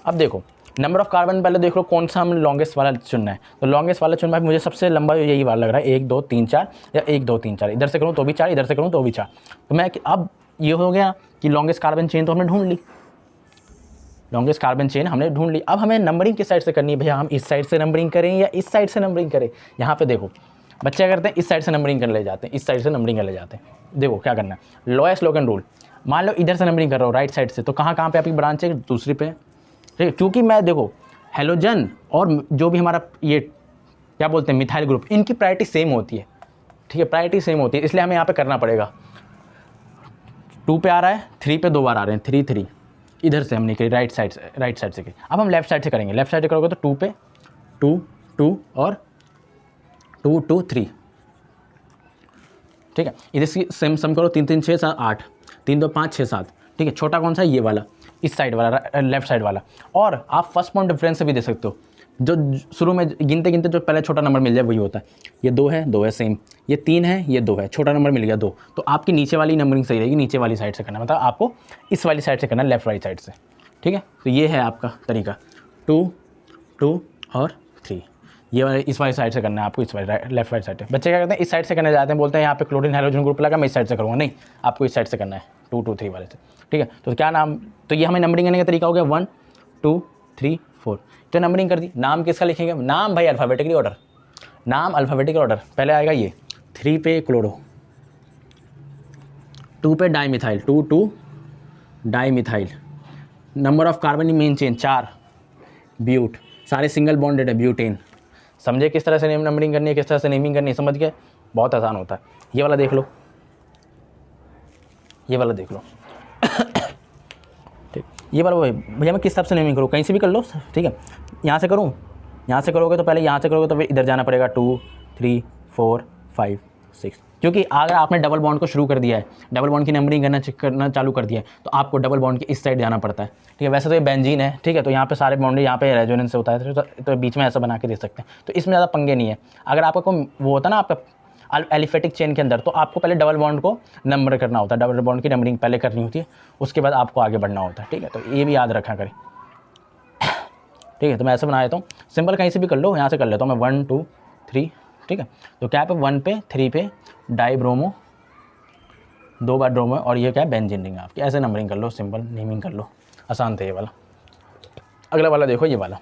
अब देखो नंबर ऑफ कार्बन, पहले देख लो कौन सा हम लॉन्गेस्ट वाला चुनना है। तो लॉन्गेस्ट वाला चुनना है, मुझे सबसे लंबा यही वाला लग रहा है, 1 2 3 4 या 1 2 3 4। इधर से करूँ तो भी 4, इधर से करूँ तो भी 4। तो मैं अब ये हो गया कि लॉन्गेस्ट कार्बन चेन तो हमने ढूंढ ली, लॉन्गेस्ट कार्बन चेन हमने ढूंढ ली। अब हमें नंबरिंग किस साइड से करनी है भैया, हम इस साइड से नंबरिंग करें या इस साइड से नंबरिंग करें। यहाँ पे देखो बच्चे क्या करते हैं, इस साइड से नंबरिंग कर ले जाते हैं, इस साइड से नंबरिंग कर ले जाते हैं। देखो क्या करना है, लोएस्ट लॉक-इन रूल। मान लो इधर से नंबरिंग कर रहा हूँ राइट साइड से, तो कहाँ पे आपकी ब्रांच है, दूसरी पे। ठीक है, क्योंकि मैं देखो हेलोजन और जो भी हमारा ये क्या बोलते हैं मिथाइल ग्रुप, इनकी प्रायोरिटी सेम होती है। ठीक है, प्रायोरिटी सेम होती है, इसलिए हमें यहाँ पे करना पड़ेगा। 2 पे आ रहा है, 3 पे 2 बार आ रहे हैं, 3 3। इधर से हमने करी राइट साइड से की। अब हम लेफ्ट साइड से करेंगे, लेफ्ट साइड से करोगे तो 2 पे 2 2 और 2 2 3। ठीक है, इधर से सेम सम करो, 3 3 6 7 8, 3 2 5 6 7। ठीक है, छोटा कौन सा है, ये वाला, इस साइड वाला, लेफ्ट साइड वाला। और आप फर्स्ट पॉइंट डिफरेंस से भी दे सकते हो, जो शुरू में गिनते गिनते जो पहले छोटा नंबर मिल जाए वही होता है। ये 2 है सेम, ये 3 है, ये 2 है, छोटा नंबर मिल गया 2, तो आपकी नीचे वाली नंबरिंग सही रहेगी, नीचे वाली साइड से करना, मतलब आपको इस वाली साइड से करना, लेफ्ट वाली साइड से, ठीक है। तो ये है आपका तरीका 2 2 और 3, ये वाले इस वाली साइड से करना है आपको, इस वाली लेफ्ट वाली साइड से। बच्चे क्या करते हैं इस साइड से करने जाते हैं, बोलते हैं यहाँ पे क्लोरीन हाइड्रोजन ग्रुप लगा, मैं इस साइड से करूँगा, नहीं आपको इस साइड से करना है 2 2 3 वाले से, ठीक है। तो क्या नाम, तो ये हमें नंबरिंग करने का तरीका हो गया 1 2 3 4, तो नंबरिंग कर दी। नाम किसका लिखेंगे, नाम भाई अल्फ़ाबेटिकली ऑर्डर, नाम अल्फ़ाबेटिकल ऑर्डर, पहले आएगा ये 3 पे क्लोरो, 2 पे dimethyl, 2 2 dimethyl, number of carbon in main chain 4, but, सारे सिंगल बॉन्डेड है, ब्यूटेन। समझे किस तरह से नेम नंबरिंग करनी है, किस तरह से नेमिंग करनी है, समझ गए, बहुत आसान होता है। ये वाला देख लो, ये वाला देख लो ठीक, ये वाला भैया मैं किस हिसाब से नेमिंग करूँ, कहीं से भी कर लो, ठीक है। यहाँ से करूँ, यहाँ से करोगे तो पहले यहाँ से करोगे तो फिर इधर जाना पड़ेगा 2 3 4 5 6, क्योंकि अगर आपने डबल बॉन्ड को शुरू कर दिया है, डबल बॉन्ड की नंबरिंग करना चालू कर दिया है, तो आपको डबल बॉन्ड के इस साइड जाना पड़ता है, ठीक है। वैसे तो ये बेंजीन है, ठीक है, तो यहाँ पे सारे बॉन्ड यहाँ पे रेजोनेंस होता है, तो बीच में ऐसा बना के दे सकते हैं, तो इसमें ज़्यादा पंगे नहीं है। अगर आपका कोई वो होता है ना आपका एलिफेटिक चेन के अंदर, तो आपको पहले डबल बॉन्ड को नंबर करना होता है, डबल बॉन्ड की नंबरिंग पहले करनी होती है, उसके बाद आपको आगे बढ़ना होता है, ठीक है। तो ये भी याद रखा करें, ठीक है। तो मैं ऐसे बना देता हूँ, सिंपल कहीं से भी कर लो, यहाँ से कर लेता हूँ मैं 1 2 3, ठीक है। तो क्या पे 1 पे 3 पे डाई ब्रोमो, 2 बार ब्रोमो, और ये क्या है बेंजीन रिंग आपकी, ऐसे नंबरिंग कर लो, सिंपल नेमिंग कर लो, आसान था ये वाला। अगला वाला देखो, ये वाला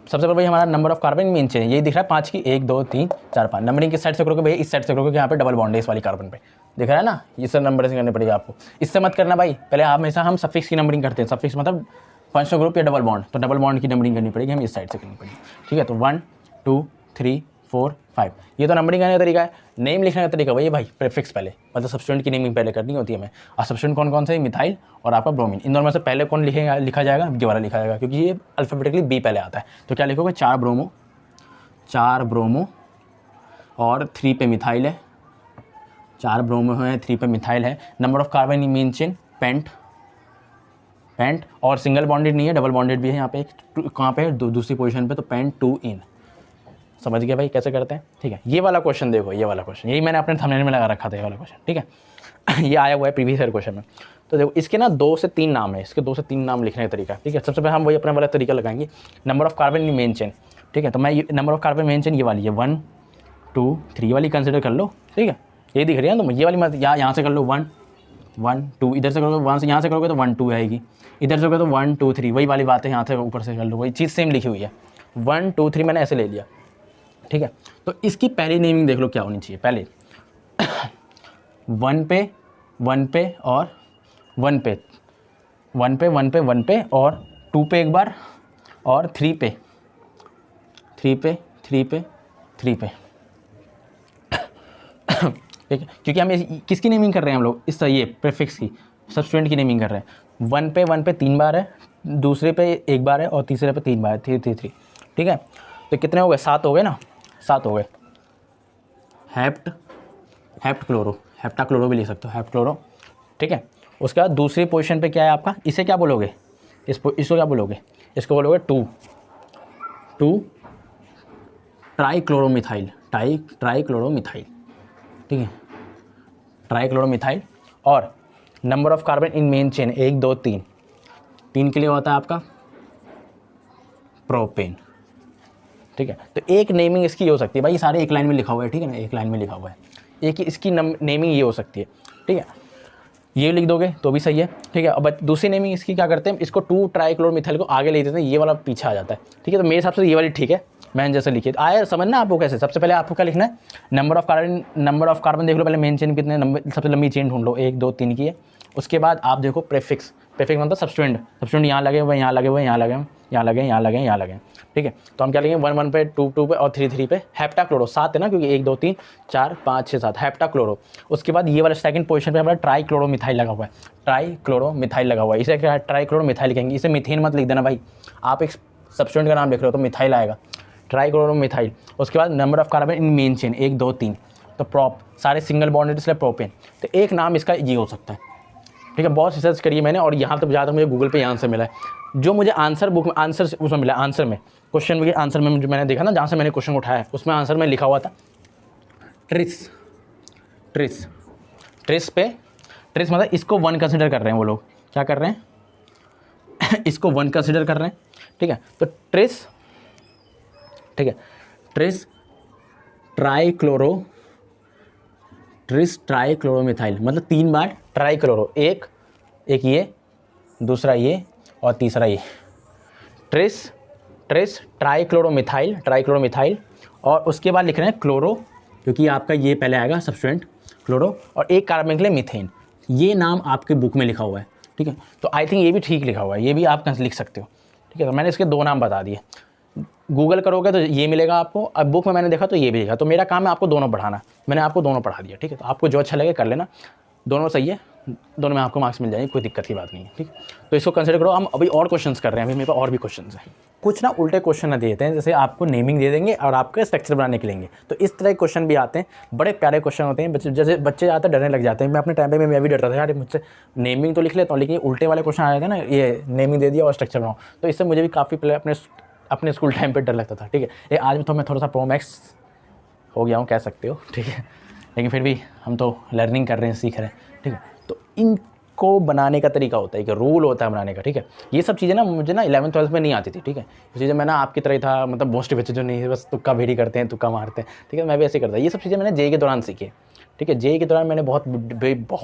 सबसे पहले भाई हमारा number of carbon main chain यही दिख रहा है 5 की, 1 2 3 4 5, नंबरिंग किस साइड से करोगे भैया, इस साइड से करोगे, यहाँ पे डबल बॉन्ड है इस वाली कार्बन पे, दिख रहा है ना, ये सब नंबर से करनी पड़ेगी आपको, इससे मत करना भाई। पहले हमेशा हम सफिक्स की नंबरिंग करते हैं, सफिक्स मतलब फंक्शनल ग्रुप या डबल बॉन्ड, तो डबल बॉन्ड की नंबरिंग करनी पड़ेगी, हम इस साइड से करनी पड़ेगी, ठीक है। तो 1 2 3 4 5, ये तो नंबरिंग करने का तरीका है। नेम लिखने का तरीका वही भाई, प्रीफिक्स पहले, मतलब सब्स्टिट्यूएंट की नेमिंग पहले करनी होती है हमें, और सब्स्टिट्यूएंट कौन कौन से, मिथाइल और आपका ब्रोमीन, इन दोनों में से पहले कौन लिखा जाएगा, ये वाला लिखा जाएगा, क्योंकि ये अल्फ़ाबेटिकली बी पहले आता है। तो क्या लिखोगे, 4 ब्रोमो और 3 पे मिथाइल है, 4 ब्रोमो है, 3 पे मिथाइल है, number of carbon in main chain pent, और सिंगल बॉन्डेड नहीं है, डबल बॉन्डेड भी है यहाँ पे, कहाँ पे दूसरी पोजीशन पे, तो पेंट 2 इन, समझ गया भाई कैसे करते हैं, ठीक है। ये वाला क्वेश्चन देखो, ये वाला क्वेश्चन यही मैंने अपने थंबनेल में लगा रखा था, ये वाला क्वेश्चन, ठीक है ये आया हुआ है प्रीवियस ईयर क्वेश्चन में। तो देखो इसके ना 2 से 3 नाम है, इसके 2 से 3 नाम लिखने का तरीका, ठीक है। सबसे पहले हम वही अपने वाला तरीका लगाएंगे, number of carbon in main chain, ठीक है। तो मैं number of carbon main chain ये वाली है 1 2 3 वाली कंसिडर कर लो, ठीक है, ये दिख रही है ना, तो ये वाली मत यहाँ से कर लो 1 1 2, इधर से करोगे 1 से, यहाँ से करोगे तो 1 2 आएगी, इधर से करोगे तो 1 2 3, वही वाली बात है, यहाँ से ऊपर से कर लो, वही चीज़ सेम लिखी हुई है, 1 2 3 मैंने ऐसे ले लिया, ठीक है। तो इसकी पहली नेमिंग देख लो क्या होनी चाहिए, पहले 1 पे 1 पे और 1 पे 1 पे 1 पे 1 पे और 2 पे एक बार, और 3 पे 3 पे 3 पे 3 पे ठीक है, क्योंकि हम किसकी नेमिंग कर रहे हैं हम लोग, इस ये प्रीफिक्स की, सब्स्टिट्यूएंट की नेमिंग कर रहे हैं। 1 पे 3 बार है, दूसरे पे एक बार है, और तीसरे पे 3 बार है, 3 3 3, ठीक है। तो कितने हो गए, 7 हो गए ना, 7 हो गए। हेप्ट क्लोरो, हेप्टाक्लोरो भी लिख सकते हो, हेप्ट क्लोरो, ठीक है। उसके बाद दूसरी पोजीशन पे क्या है आपका, इसे क्या बोलोगे, इसको क्या बोलोगे, इसको बोलोगे 2 ट्राईक्लोरोमिथाइल, ट्राईक्लोरोमिथाइल, ठीक है, ट्राईक्लोरोमिथाइल। और number of carbon in main chain 1 2 3, 3 के लिए होता है आपका प्रोपेन, ठीक है। तो एक नेमिंग इसकी हो सकती है भाई, ये सारे एक लाइन में लिखा हुआ है, ठीक है ना, एक लाइन में लिखा हुआ है, एक ही इसकी नेमिंग ये हो सकती है, ठीक है, ये लिख दोगे तो भी सही है, ठीक है। अब दूसरी नेमिंग इसकी क्या करते हैं, इसको 2 ट्राईक्लोरोमिथाइल को आगे ले देते हैं, ये वाला पीछे आ जाता है, ठीक है। तो मेरे हिसाब से ये वाली ठीक है, मैंने जैसे लिखी आया समझना आपको कैसे। सबसे पहले आपको क्या लिखना है, नंबर ऑफ कार्बन देख लो पहले, मेन चेन कितने नंबर, सबसे लंबी चेन ढूंढ लो, 1 2 3 की है। उसके बाद आप देखो प्रीफिक्स मतलब सब्स्टिट्यूएंट यहाँ लगे हुए, यहाँ लगे हुए, यहाँ लगे, यहाँ लगे, यहाँ लगे, यहाँ लगे, ठीक है। तो हम क्या लेंगे 1 1 पे, 2 2 पे और 3 3 पे हेप्टाक्लोरो, 7 है ना, क्योंकि 1 2 3 4 5 6 7 हेप्टाक्लोरो। उसके बाद ये वाला सेकंड पोजीशन पे हमारा ट्राईक्लोरोमिथाइल लगा हुआ है, ट्राईक्लोरोमिथाइल लगा हुआ है, इसे क्या ट्राईक्लोरोमिथाइल कहेंगे, इसे मीथेन मत लिख देना भाई, आप एक सब्स्टिट्यूएंट का नाम लिख रहे हो तो मिथाइल आएगा, ट्राईक्लोरोमिथाइल। उसके बाद number of carbon in main chain 1 2 3, तो प्रोप, सारे सिंगल बॉन्डेड इसलिए प्रोपेन। तो एक नाम इसका ये हो सकता है, ठीक है। बहुत रिसर्च करी है मैंने, और यहाँ तक जहाँ तक मुझे गूगल पे यहाँ से मिला है, जो मुझे आंसर बुक में आंसर उसमें मिला, आंसर में क्वेश्चन के आंसर में जो मैंने देखा ना, जहाँ से मैंने क्वेश्चन उठाया उसमें आंसर में लिखा हुआ था ट्रिस। ट्रिस ट्रिस पे, ट्रिस मतलब इसको 1 कंसिडर कर रहे हैं वो लोग, क्या कर रहे हैं इसको 1 कंसिडर कर रहे हैं, ठीक है। तो ट्रिस, ठीक है, ट्रिस ट्राइक्लोरोमिथाइल मतलब 3 बार ट्राइक्लोरो, एक ये, दूसरा ये और तीसरा ये, ट्रिस ट्राइक्लोरोमिथाइल और उसके बाद लिख रहे हैं क्लोरो, क्योंकि आपका ये पहले आएगा सब्स्टिट्यूएंट क्लोरो, और एक कार्बन के लिए मीथेन। ये नाम आपके बुक में लिखा हुआ है, ठीक है। तो आई थिंक ये भी ठीक लिखा हुआ है, ये भी आप लिख सकते हो, ठीक है। तो मैंने इसके 2 नाम बता दिए, गूगल करोगे तो ये मिलेगा आपको, अब बुक में मैंने देखा तो ये भी लिखा, तो मेरा काम है आपको दोनों पढ़ाना, मैंने आपको दोनों पढ़ा दिया, ठीक है। तो आपको जो अच्छा लगे कर लेना, दोनों सही है, दोनों में आपको मार्क्स मिल जाएंगे, कोई दिक्कत की बात नहीं है, ठीक। तो इसको कंसिडर करो। हम अभी और क्वेश्चंस कर रहे हैं, अभी मेरे पास और भी क्वेश्चंस हैं। कुछ ना उल्टे क्वेश्चन ना देते हैं, जैसे आपको नेमिंग दे देंगे और आपके स्ट्रक्चर बनाने के लेंगे, तो इस तरह के क्वेश्चन भी आते हैं, बड़े प्यारे क्वेश्चन होते हैं। जैसे बच्चे आते डरने लग जाते हैं, मैं अपने टाइम पे मैं भी डरता था यार, मुझसे नेमिंग तो लिख लेता हूँ, लेकिन उल्टे वाले क्वेश्चन आ जाते हैं ना, ये नेमिंग दे दिया और स्ट्रक्चर बनाओ, तो इससे मुझे भी काफ़ी पहले अपने स्कूल टाइम पर डर लगता था, ठीक है। ये आज तो मैं थोड़ा सा प्रो मैक्स हो गया हूँ, कह सकते हो, ठीक है, लेकिन फिर भी हम तो लर्निंग कर रहे हैं, सीख रहे हैं, ठीक है। तो इनको बनाने का तरीका होता है, कि रूल होता है बनाने का, ठीक है। ये सब चीज़ें ना मुझे ना 11th-12th में नहीं आती थी, ठीक है। ये चीज़ें मैं ना आपकी तरह ही था, मतलब मोस्ट बच्चे जो नहीं बस तुक्का भेड़ी करते हैं, तुक्का मारते हैं, ठीक है, मैं भी ऐसे करता। ये सब चीज़ें मैंने जेईई के दौरान सीखी, ठीक है। जेईई के दौरान मैंने बहुत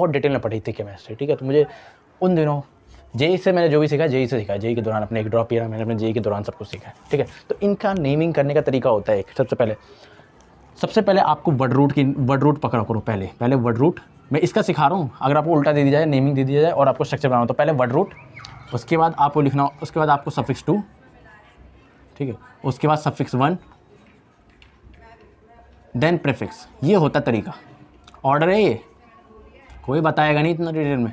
डिटेल में पढ़ी थी केमिस्ट्री, ठीक है। तो मुझे उन दिनों जेईई से मैंने जो भी सीखा, जेईई से सीखा, जेईई के दौरान अपने एक ड्रॉप ईयर मैंने अपने जेईई के दौरान सब कुछ सीखा है, ठीक है। तो इनका नेमिंग करने का तरीका होता है, सबसे पहले आपको वर्ड रूट पकड़ा करो, पहले वर्ड रूट, मैं इसका सिखा रहा हूँ। अगर आपको उल्टा दे दिया जाए, नेमिंग दे दिया जाए और आपको स्ट्रक्चर बनाना, तो पहले वर्ड रूट, उसके बाद आपको लिखना, उसके बाद आपको सफिक्स 2, ठीक है, उसके बाद सफिक्स 1, देन प्रीफिक्स। ये होता तरीका, ऑर्डर है ये, कोई बताएगा नहीं इतना डिटेल में,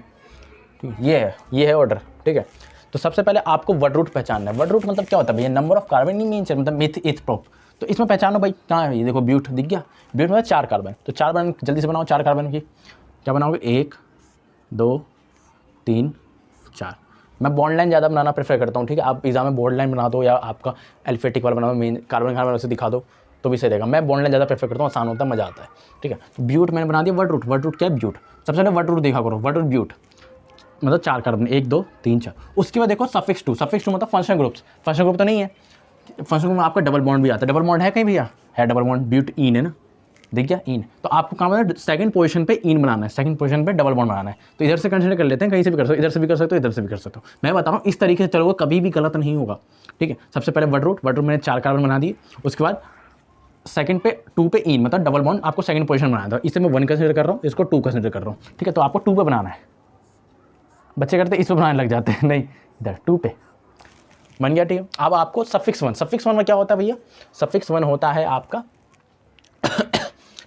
ठीक है। ये है ऑर्डर, ठीक है। तो सबसे पहले आपको वर्ड रूट पहचानना है। वर्ड रूट मतलब क्या होता है भैया, नंबर ऑफ कार्बन नहीं मीन, मतलब मिथ इथ प्रोप। तो इसमें पहचानो भाई, कहाँ है ये, देखो ब्यूट दिख गया, ब्यूट मतलब 4 कार्बन, तो 4 कार्बन जल्दी से बनाओ, 4 कार्बन की क्या बनाओगे, 1 2 3 4। मैं बॉन्ड लाइन ज़्यादा बनाना प्रेफर करता हूँ, ठीक है। आप एग्जाम में बॉन्ड लाइन बना दो या आपका अल्फेटिक वाला बना दो, मेन कार्बन से दिखा दो तो भी सही रहेगा। मैं बॉन्ड लाइन ज़्यादा प्रेफर करता हूँ, आसान होता है, मज़ा आता है, ठीक है। तो ब्यूट मैंने बना दिया। वर्ड रूट क्या है, ब्यूट। सबसे पहले वर्ड रूट देखा करो, वर्ड रूट ब्यूट मतलब 4 कार्बन, 1 2 3 4। उसके बाद देखो सफिक्स 2 मतलब फंक्शनल ग्रुप तो नहीं है, फंक्शनल ग्रुप में आपका डबल बॉन्ड भी आता है। डबल बॉन्ड है कहीं भैया, है डबल बॉन्ड, ब्यूट ईन है ना, दिख गया ईन। तो आपको काम है सेकंड पोजीशन पे ईन बनाना है, सेकंड पोजीशन पे डबल बॉन्ड बनाना है। तो इधर से कंसिडर कर लेते हैं, कहीं से भी कर सकते हो, इधर से भी कर सकते हो, इधर से भी कर सकते हो। मैं बता रहा हूँ इस तरीके से चलोगे कभी भी गलत नहीं होगा, ठीक है। सबसे पहले वर्ड रूट मैंने 4 कार्बन बना दिए। उसके बाद सेकंड पे 2 पे ईन मतलब डबल बॉन्ड आपको सेकंड पोजीशन बनाना था। इसे मैं 1 कंसिडर कर रहा हूँ, इसको 2 कंसिडर कर रहा हूँ, ठीक है। तो आपको 2 पे बनाना है। बच्चे करते इस पे बनाने लग जाते हैं, नहीं इधर 2 पे बन गया, ठीक है। अब आपको सफिक्स 1 में क्या होता है भैया, सफिक्स 1 होता है आपका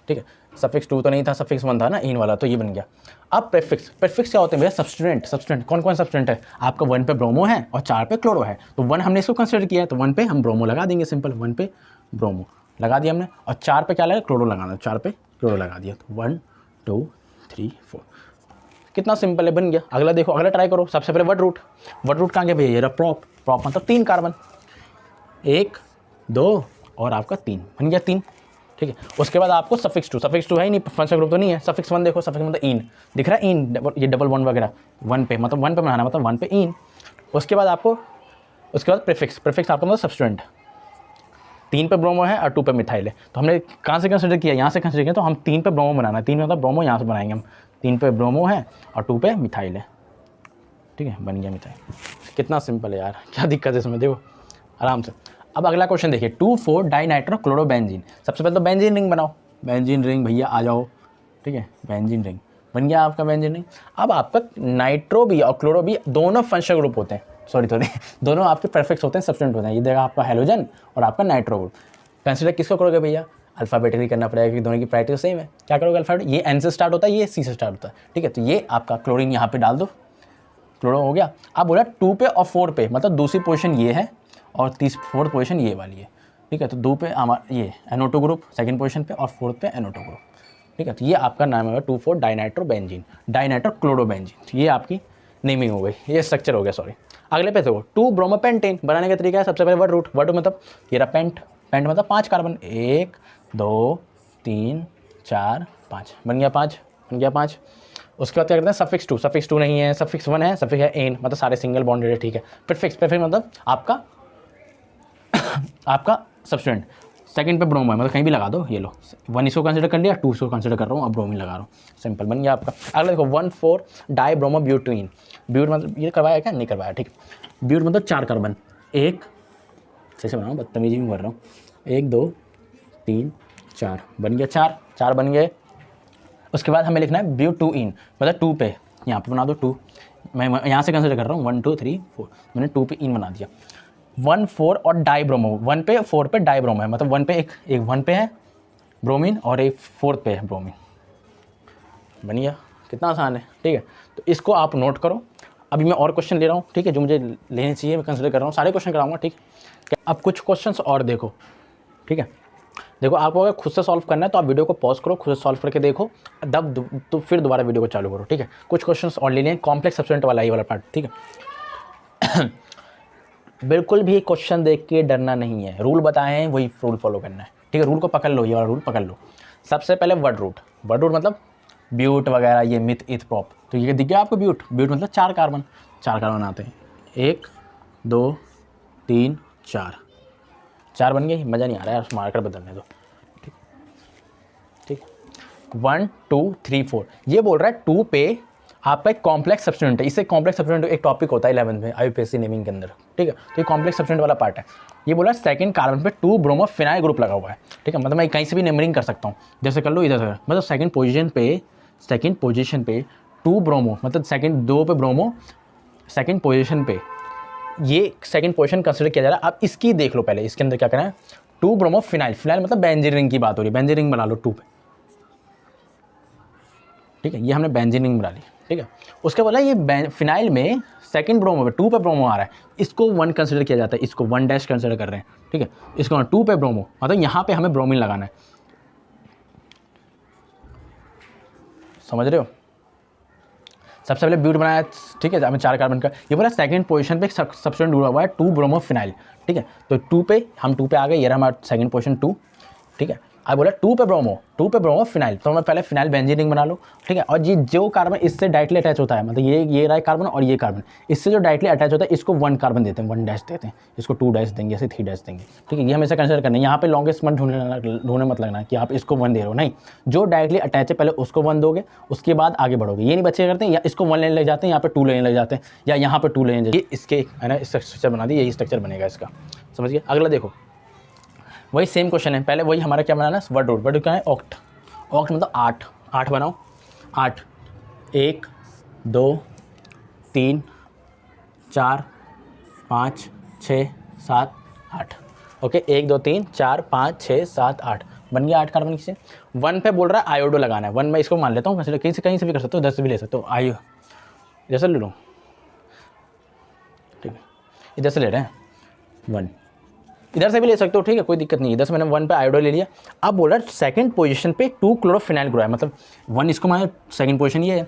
ठीक है। सफिक्स 2 तो नहीं था, सफिक्स 1 था ना, इन वाला, तो ये बन गया। अब प्रीफिक्स क्या होते हैं भैया, सब्सटेंट कौन कौन सब्सटेंट है आपका, 1 पे ब्रोमो है और 4 पे क्लोरो है। तो 1 हमने इसको कंसिडर किया है, तो 1 पे हम ब्रोमो लगा देंगे, सिंपल 1 पे ब्रोमो लगा दिया हमने, और 4 पे क्या लगा, क्लोरो लगाना, 4 पे क्लोरो लगा दिया। तो 1 2 3 4, कितना सिंपल है, बन गया। अगला देखो, अगला ट्राई करो। सबसे पहले वर्ड रूट कहाँ गया भैया, ये रहा प्रॉप मतलब 3 कार्बन, 1 2 और आपका 3 बन गया 3, ठीक है। उसके बाद आपको सफिक्स 2 है ही नहीं, फंक्शनल ग्रुप तो नहीं है। सफिक्स 1 देखो, सफिक्स मतलब ईन दिख रहा है, ईन ये डबल बॉन्ड वगैरह 1 पे, मतलब 1 पे बनाना, मतलब 1 पे ईन। उसके बाद प्रीफिक्स आपका मतलब सब्स्टिट्यूएंट, 3 पे ब्रोमो है और 2 पे मिथाइल है। तो हमने कहाँ से कंसिडर किया, यहाँ से कंसिडर किया। तो हम 3 पे ब्रोमो बनाना है, 3 मतलब ब्रोमो यहाँ से बनाएंगे हम, 3 पे ब्रोमो है और 2 पे मिथाइल है, ठीक है, बन गया मिथाइल। कितना सिंपल है यार, क्या दिक्कत है इसमें, देखो आराम से। अब अगला क्वेश्चन देखिए, 2,4 डाइनाइट्रो क्लोरोबेंजीन। सबसे पहले तो बेंजीन रिंग बनाओ, बेंजीन रिंग भैया आ जाओ, ठीक है, बेंजीन रिंग बन गया आपका बेंजीन रिंग। अब आपका नाइट्रो भी और क्लोरो भी दोनों फंक्शनल ग्रुप होते हैं, सॉरी दोनों आपके प्रीफिक्स होते हैं, सब्स्टिट्यूएंट होते हैं। ये देखा आपका हेलोजन और आपका नाइट्रो ग्रुप। कंसिडर किसको करोगे भैया, अल्फ़ाबेटिकली करना पड़ेगा क्योंकि दोनों की प्रायोरिटी सेम है। क्या करोगे, अल्फ़ाबेट, ये एन से स्टार्ट होता है, ये सी से स्टार्ट होता है, ठीक है। तो ये आपका क्लोरीन यहाँ पे डाल दो, क्लोरो हो गया। अब बोला 2 पे और 4 पे, मतलब दूसरी पोजीशन ये है और 4th पोजीशन ये वाली है, ठीक है। तो 2 पे हमारा ये NO2 ग्रुप सेकंड पोजीशन पे और 4th पे NO2 ग्रुप, ठीक है। तो ये आपका नाम है 2,4 डाइनाइट्रो क्लोरोबेंजीन, ये आपकी नेमिंग हो गई, ये स्ट्रक्चर हो गया, सॉरी। अगले पे देखो 2 ब्रोमोपेंटेन बनाने का तरीका है। सबसे पहले वर्ड रूट मतलब ये रहा पेंट, पेंट मतलब 5 कार्बन, 1 2 3 4 5 बन गया 5, बन गया 5। उसके बाद क्या करते हैं सफिक्स 2 नहीं है, सफिक्स 1 है, सफिक्स है एन मतलब सारे सिंगल बॉन्डेड है, ठीक है। प्रीफिक्स मतलब आपका आपका सब्स्टिट्यूएंट। सेकंड पे ब्रोमो है मतलब कहीं भी लगा दो, ये लो 1 इसको कंसिडर कर लिया, 2 इसको कंसिडर कर रहा हूँ, अब ब्रोमीन लगा रहा हूँ, सिंपल बन गया आपका। अगला देखो 1,4 डाई ब्रोमो ब्यूटीन, ब्यूट मतलब ये करवाया क्या, नहीं करवाया, ठीक। ब्यूट मतलब 4 कार्बन, 1 सही से बनाऊँ, बदतमीजी में कर रहा हूँ, 1 2 3 4 बन गया, 4 बन गए। उसके बाद हमें लिखना है ब्यूटूइन मतलब 2 पे, यहाँ पे बना दो 2, मैं यहाँ से कंसिडर कर रहा हूँ 1 2 3 4, मैंने 2 पे इन बना दिया। 1 4 और डाई ब्रोमो, 1 पे 4 पे डाई ब्रोमो है मतलब 1 पे एक 1 पे है ब्रोमीन और एक 4 पे है ब्रोमीन, बन गया। कितना आसान है, ठीक है। तो इसको आप नोट करो। अभी मैं और क्वेश्चन ले रहा हूँ, ठीक है, जो मुझे लेने चाहिए मैं कंसिडर कर रहा हूँ, सारे क्वेश्चन कराऊंगा, ठीक है। अब कुछ क्वेश्चंस और देखो, ठीक है। देखो आपको अगर खुद से सॉल्व करना है तो आप वीडियो को पॉज करो, खुद से सॉल्व करके देखो, तब तो फिर दोबारा वीडियो को चालू करो, ठीक है। कुछ क्वेश्चंस और ले लें, कॉम्प्लेक्स सब्स्टिट्यूएंट वाला ये वाला पार्ट, ठीक है। बिल्कुल भी क्वेश्चन देख के डरना नहीं है, रूल बताए हैं वही रूल फॉलो करना है, ठीक है। रूल को पकड़ लो, ये वाला रूल पकड़ लो। सबसे पहले वर्ड रूट मतलब ब्यूट वगैरह, ये मिथ इथ प्रॉप, तो ये दिख गया आपको ब्यूट मतलब 4 कार्बन आते हैं, 1 2 3 4 बन गई। मज़ा नहीं आ रहा है, मार्कर बदलने दो, ठीक 1 2 3 4। ये बोल रहा है 2 पे आपका एक कॉम्प्लेक्स सब्स्टिट्यूएंट है, इससे कॉम्प्लेक्स सब्स्टिट्यूएंट एक टॉपिक होता है 11th में IUPAC नेमिंग के अंदर, ठीक है। तो ये कॉम्प्लेक्स सब्स्टिट्यूएंट वाला पार्ट है। ये बोला सेकंड कार्बन पे 2 ब्रोमो फिनाइल ग्रुप लगा हुआ है, ठीक है। मतलब मैं कहीं से भी नंबरिंग कर सकता हूँ, जैसे कर लो इधर से, मतलब सेकंड पोजीशन पे 2 ब्रोमो मतलब सेकंड 2 पे ब्रोमो, सेकंड पोजीशन पे ये सेकंड पोजीशन कंसिडर किया जा रहा है। आप इसकी देख लो पहले, इसके अंदर क्या करना है, 2 ब्रोमो फिनाइल मतलब बेंजीन रिंग की बात हो रही है, बेंजीन रिंग बना लो 2 पे, ठीक है। ये हमने बेंजीन रिंग बना ली, ठीक है। उसके बोला ये फिनाइल में सेकंड ब्रोमो पे 2 पे ब्रोमो आ रहा है, इसको 1 कंसिडर किया जाता है, इसको 1 डैश कंसिडर कर रहे हैं, ठीक है। इसको 2 पे ब्रोमो मतलब यहाँ पे हमें ब्रोमीन लगाना है, समझ रहे हो। सबसे पहले ब्यूट बनाया, ठीक है, हमें 4 कार्बन का। ये बोला सेकंड पोजीशन पे सब्स्टिट्यूएंट जुड़ा हुआ है 2 ब्रोमो फिनाइल, ठीक है। तो 2 पे हम 2 पे आ गए, ये रहा हमारा सेकंड पोजीशन 2, ठीक है। अब बोला 2 पे ब्रोमो फिनाइल, तो मैं पहले फिनाइल बेंजीन रिंग बना लो, ठीक है। और ये जो कार्बन इससे डायरेक्टली अटैच होता है, मतलब ये रहा कार्बन और ये कार्बन इससे जो डायरेक्टली अटैच होता है, इसको 1 कार्बन देते हैं, 1 डैश देते हैं, इसको 2 डैश देंगे, ऐसे 3 डैश देंगे, ठीक है। ये हमेशा कंसिडर करना है। यहाँ पे लॉन्गेस्ट मत ढूंढने मत लगना कि आप इसको 1 दे रहे हो, नहीं, जो डायरेक्टली अटैच है पहले उसको 1 दोगे, उसके बाद आगे बढ़ोगे। ये नहीं बच्चे करते हैं या इसको 1 लेने लग जाते हैं, यहाँ पे 2 लेने लग जाते हैं, या यहाँ पे 2 लेने, ये इसके है ना स्ट्रक्चर बना दी, यही स्ट्रक्चर बनेगा इसका, समझ गए। अगला देखो वही सेम क्वेश्चन है, पहले वही हमारा क्या बनाना है, वर्ड रूट क्या है, ऑक्ट मतलब 8 बनाओ, 8 1 2 3 4 5 6 7 8, ओके। 1 2 3 4 5 6 7 8 बन गया 8 कार्बन से। 1 पे बोल रहा है आयोडो लगाना है, 1 मैं इसको मान लेता हूँ, कहीं से भी कर सकते हो, 10 से भी ले सकते हो, आयो जैसे ले लो, ठीक है। इधर से ले रहे हैं 1, इधर से भी ले सकते हो, ठीक है, कोई दिक्कत नहीं है। 10 मैंने 1 पे आयोडो ले लिया। अब बोल रहा है सेकंड पोजीशन पे 2 क्लोरोफिनाइल ग्रुप है, मतलब 1 इसको माने सेकंड पोजीशन ये है,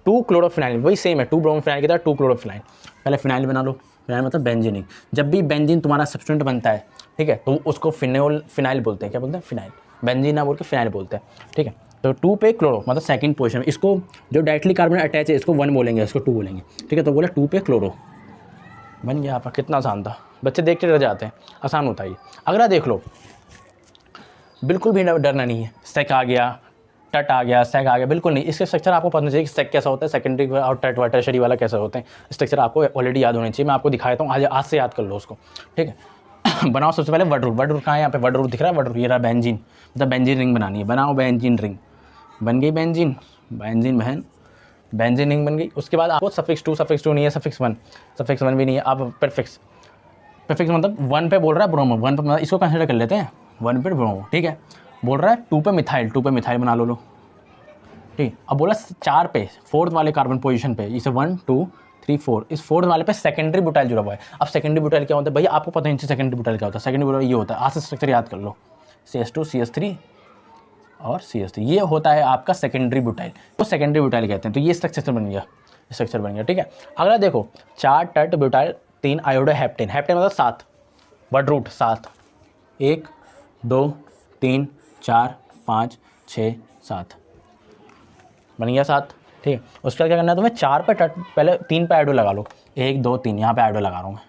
2 क्लोरोफिनाइल वही सेम है, 2 ब्रोमोफिनाइल की तरह 2 क्लोरोफिनाइल। पहले फिनाइल बना लो, फिनाइल मतलब बेंजीन। जब भी बेंजीन तुम्हारा सब्स्टिट्यूएंट बनता है, ठीक है, तो उसको फिनाइल बोलते हैं, क्या बोलते हैं, फिनाइल, बेंजीन ना बोल के फिनाइल बोलते हैं, ठीक है। तो 2 पे क्लोरो मतलब सेकंड पोजीशन में, इसको जो डायरेक्टली कार्बन अटैच है इसको 1 बोलेंगे, इसको 2 बोलेंगे, ठीक है। तो बोला 2 पे क्लोरो, बन गया आपका। कितना आसान था, बच्चे देख के डर जाते हैं, आसान होता है ये। अगला देख लो, बिल्कुल भी डरना नहीं है, सेक आ गया, टट आ गया, सेक आ गया, बिल्कुल नहीं। इसके स्ट्रक्चर आपको पता चाहिए कि सेक कैसा होता है, सेकेंडरी और टट वाला टर्शियरी वाला कैसा होते हैं, स्ट्रक्चर आपको ऑलरेडी याद होने चाहिए। मैं आपको दिखाता हूँ, आज से याद कर लो उसको, ठीक है। बनाओ सबसे पहले वर्ड रूट कहाँ है, यहाँ पे वर्ड रूट दिख रहा है, वर्ड रूट ये रहा बेंजीन, मतलब बेंजीन रिंग बनानी है, बनाओ बेंजीन रिंग, बन गई बेंजीन बहन, बेंजीन रिंग बन गई। उसके बाद आपको सफिक्स 2 नहीं है, सफिक्स 1 भी नहीं है, आप प्रीफिक्स मतलब 1 पे बोल रहा है ब्रोमो, 1 पे इसको कंसिडर कर लेते हैं, 1 पे ब्रोमो, ठीक है। बोल रहा है 2 पे मिथाइल बना लो, ठीक। अब बोला 4 पे 4th वाले कार्बन पोजीशन पे, इसे 1 2 3 4, इस 4th वाले पे सेकेंडरी बुटाइल जुड़ा हुआ है। अब सेकेंडरी बुटाइल क्या होता है भैया, आपको पता नहीं सेकेंडरी बुटाइल क्या होता है। सेकेंडरी बुटाइल ये होता है, आज से स्ट्रक्चर याद कर लो, CH2 CH3 और CH3, ये होता है आपका सेकेंडरी बुटाइल, तो सेकेंडरी बुटाइल कहते हैं। तो ये स्ट्रक्चर बन गया, ठीक है। अगला देखो 4 टट ब्यूटाइल 3 आयोडोहेप्टेन, हेप्टेन मतलब 7, वर्ड रूट 7, 1 2 3 4 5 6 7 बन गया 7। ठीक है, उसके बाद क्या करना है तुम्हें 4 पे पहले 3 पे आयोडो लगा लो, 1 2 3 यहाँ पे आयोडो लगा रहा हूँ मैं।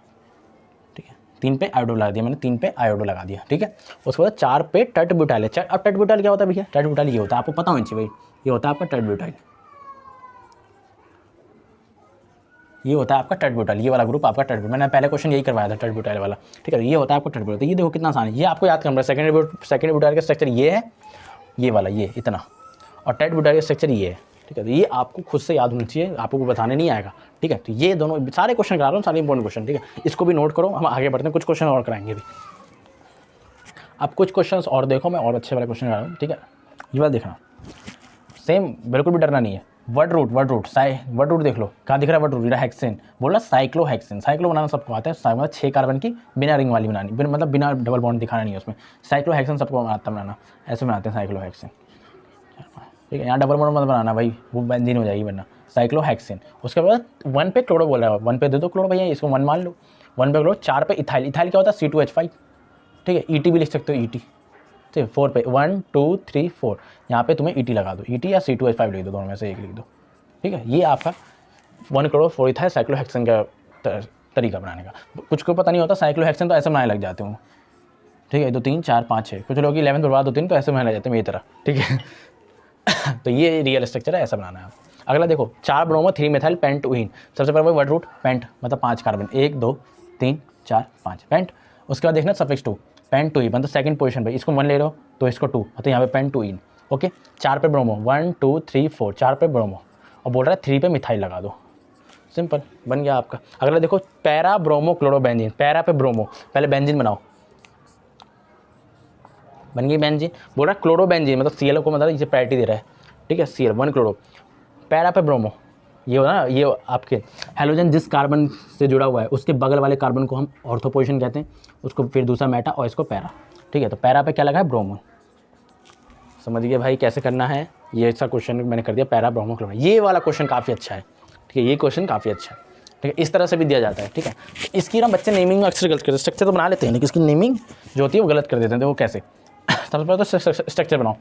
ठीक है, 3 पे आयोडो लगा दिया मैंने, 3 पे आयोडो लगा दिया। ठीक है, उसके बाद 4 पे टट ब्यूटाइल है। अब टट ब्यूटाइल क्या होता है भैया? टट ब्यूटाइल ये होता है, आपको पता होना चाहिए भाई, ये होता है आपका टट ब्यूटाइल, ये होता है आपका टट ब्यूटाइल, ये वाला ग्रुप आपका टट ब्यूटाइल। मैंने पहले क्वेश्चन यही करवाया था, टट ब्यूटाइल वाला। ठीक है, ये होता है आपका टट ब्यूटाइल। ये देखो कितना आसान है, ये आपको याद करना है। सेकेंडरी ब्यूटाइल का स्ट्रक्चर ये है, ये वाला, ये इतना, और टट ब्यूटाइल का स्ट्रक्चर ये है। ठीक है, तो ये आपको खुद से याद होना चाहिए, आपको बताने नहीं आएगा। ठीक है, तो ये दोनों सारे क्वेश्चन करा रहा हूँ, सारे इंपॉर्टेंट क्वेश्चन। ठीक है, इसको भी नोट करो, हम आगे बढ़ते हैं, कुछ क्वेश्चन और कराएंगे भी। अब कुछ क्वेश्चन और देखो, मैं और अच्छे वाले क्वेश्चन करा रहा हूँ। ठीक है, ये बात देखना, सेम, बिल्कुल भी डरना नहीं है। वर्ड रूट वर्ड रूट देख लो, कहाँ दिख रहा है वर्ड रूट? हेक्सेन, बोला साइक्लोहेक्सेन। साइक्लो बनाना सबको आता है, मतलब 6 कार्बन की बिना रिंग वाली बनानी, मतलब बिना डबल बॉन्ड दिखाना नहीं है उसमें। साइक्लोहेक्सेन सबको आता है बनाना, ऐसे बनाते हैं साइक्लोहेक्सेन। ठीक है, यहाँ डबल बॉन्ड मत बनाना भाई, वो बेंजीन हो जाएगी वरना। साइक्लोहेक्सेन, उसके बाद 1 पे क्लोरो बोल रहा है, 1 पे दे दो क्लोरो भैया, इसको 1 मान लो। 1 पे क्लोरो, 4 पे इथाइल, इथाइल क्या होता है? C2H5। ठीक है, ET भी लिख सकते हो, ET। ठीक है, 4 पे 1 2 3 4, यहाँ पे तुम्हें ET लगा दो, ET या C2H5 लिख दो, दोनों में से एक लिख दो। ठीक है, ये आपका 1 क्लोरो 4 इथाइल साइक्लोहेक्सेन का तरीका बनाने का। कुछ को पता नहीं होता साइक्लोहेक्सेन, तो ऐसे बनाने लग जाते हूँ। ठीक है, 2 3 4 5 6, कुछ लोग 11 बर्बाद होते हैं तो ऐसे बनाने लग जाते हैं मेरी तरह। ठीक है तो ये रियल स्ट्रक्चर है, ऐसा बनाना है आप। अगला देखो, 4 ब्रोमो 3 मेथाइल पेंटुइन, सबसे पहले वर्ड रूट पेंट, मतलब 5 कार्बन, 1 2 3 4 5 पेंट। उसके बाद देखना सफिक्स 2, पेंटुइन मतलब सेकंड पोजीशन पे, इसको 1 ले लो तो इसको 2, मतलब यहाँ पे पेंटुइन। ओके, 4 पे ब्रोमो, 1 2 3 4, 4 पे ब्रोमो, और बोल रहा है 3 पे मिथाइल लगा दो, सिंपल बन गया आपका। अगला देखो, पैरा ब्रोमो क्लोरोबेंजीन, पैरा पे ब्रोमो, पहले बेंजीन बनाओ, बन गई बेंजीन। बोल रहा है क्लोरोबेंजीन, मतलब Cl को मतलब इसे प्रायोरिटी दे रहा है। ठीक है, Cl 1 क्लोरो, पैरा पे ब्रोमो, ये हो ना, ये आपके हेलोजन जिस कार्बन से जुड़ा हुआ है उसके बगल वाले कार्बन को हम ऑर्थो पोजीशन कहते हैं, उसको फिर दूसरा मेटा और इसको पैरा। ठीक है, तो पैरा पे क्या लगा है? ब्रोमो। समझ गए भाई कैसे करना है? ये ऐसा क्वेश्चन मैंने कर दिया, पैरा ब्रोमो क्लोरो। ये वाला क्वेश्चन काफ़ी अच्छा है। ठीक है, ये क्वेश्चन काफ़ी अच्छा है। ठीक है, इस तरह से भी दिया जाता है। ठीक है, तो इसकी ना बच्चे नेमिंग में अक्सर गलत करते हैं, स्ट्रक्चर तो बना लेते हैं लेकिन इसकी नेमिंग जो होती है वो गलत कर देते हैं। तो वो कैसे? सबसे पहले तो स्ट्रक्चर बनाओ,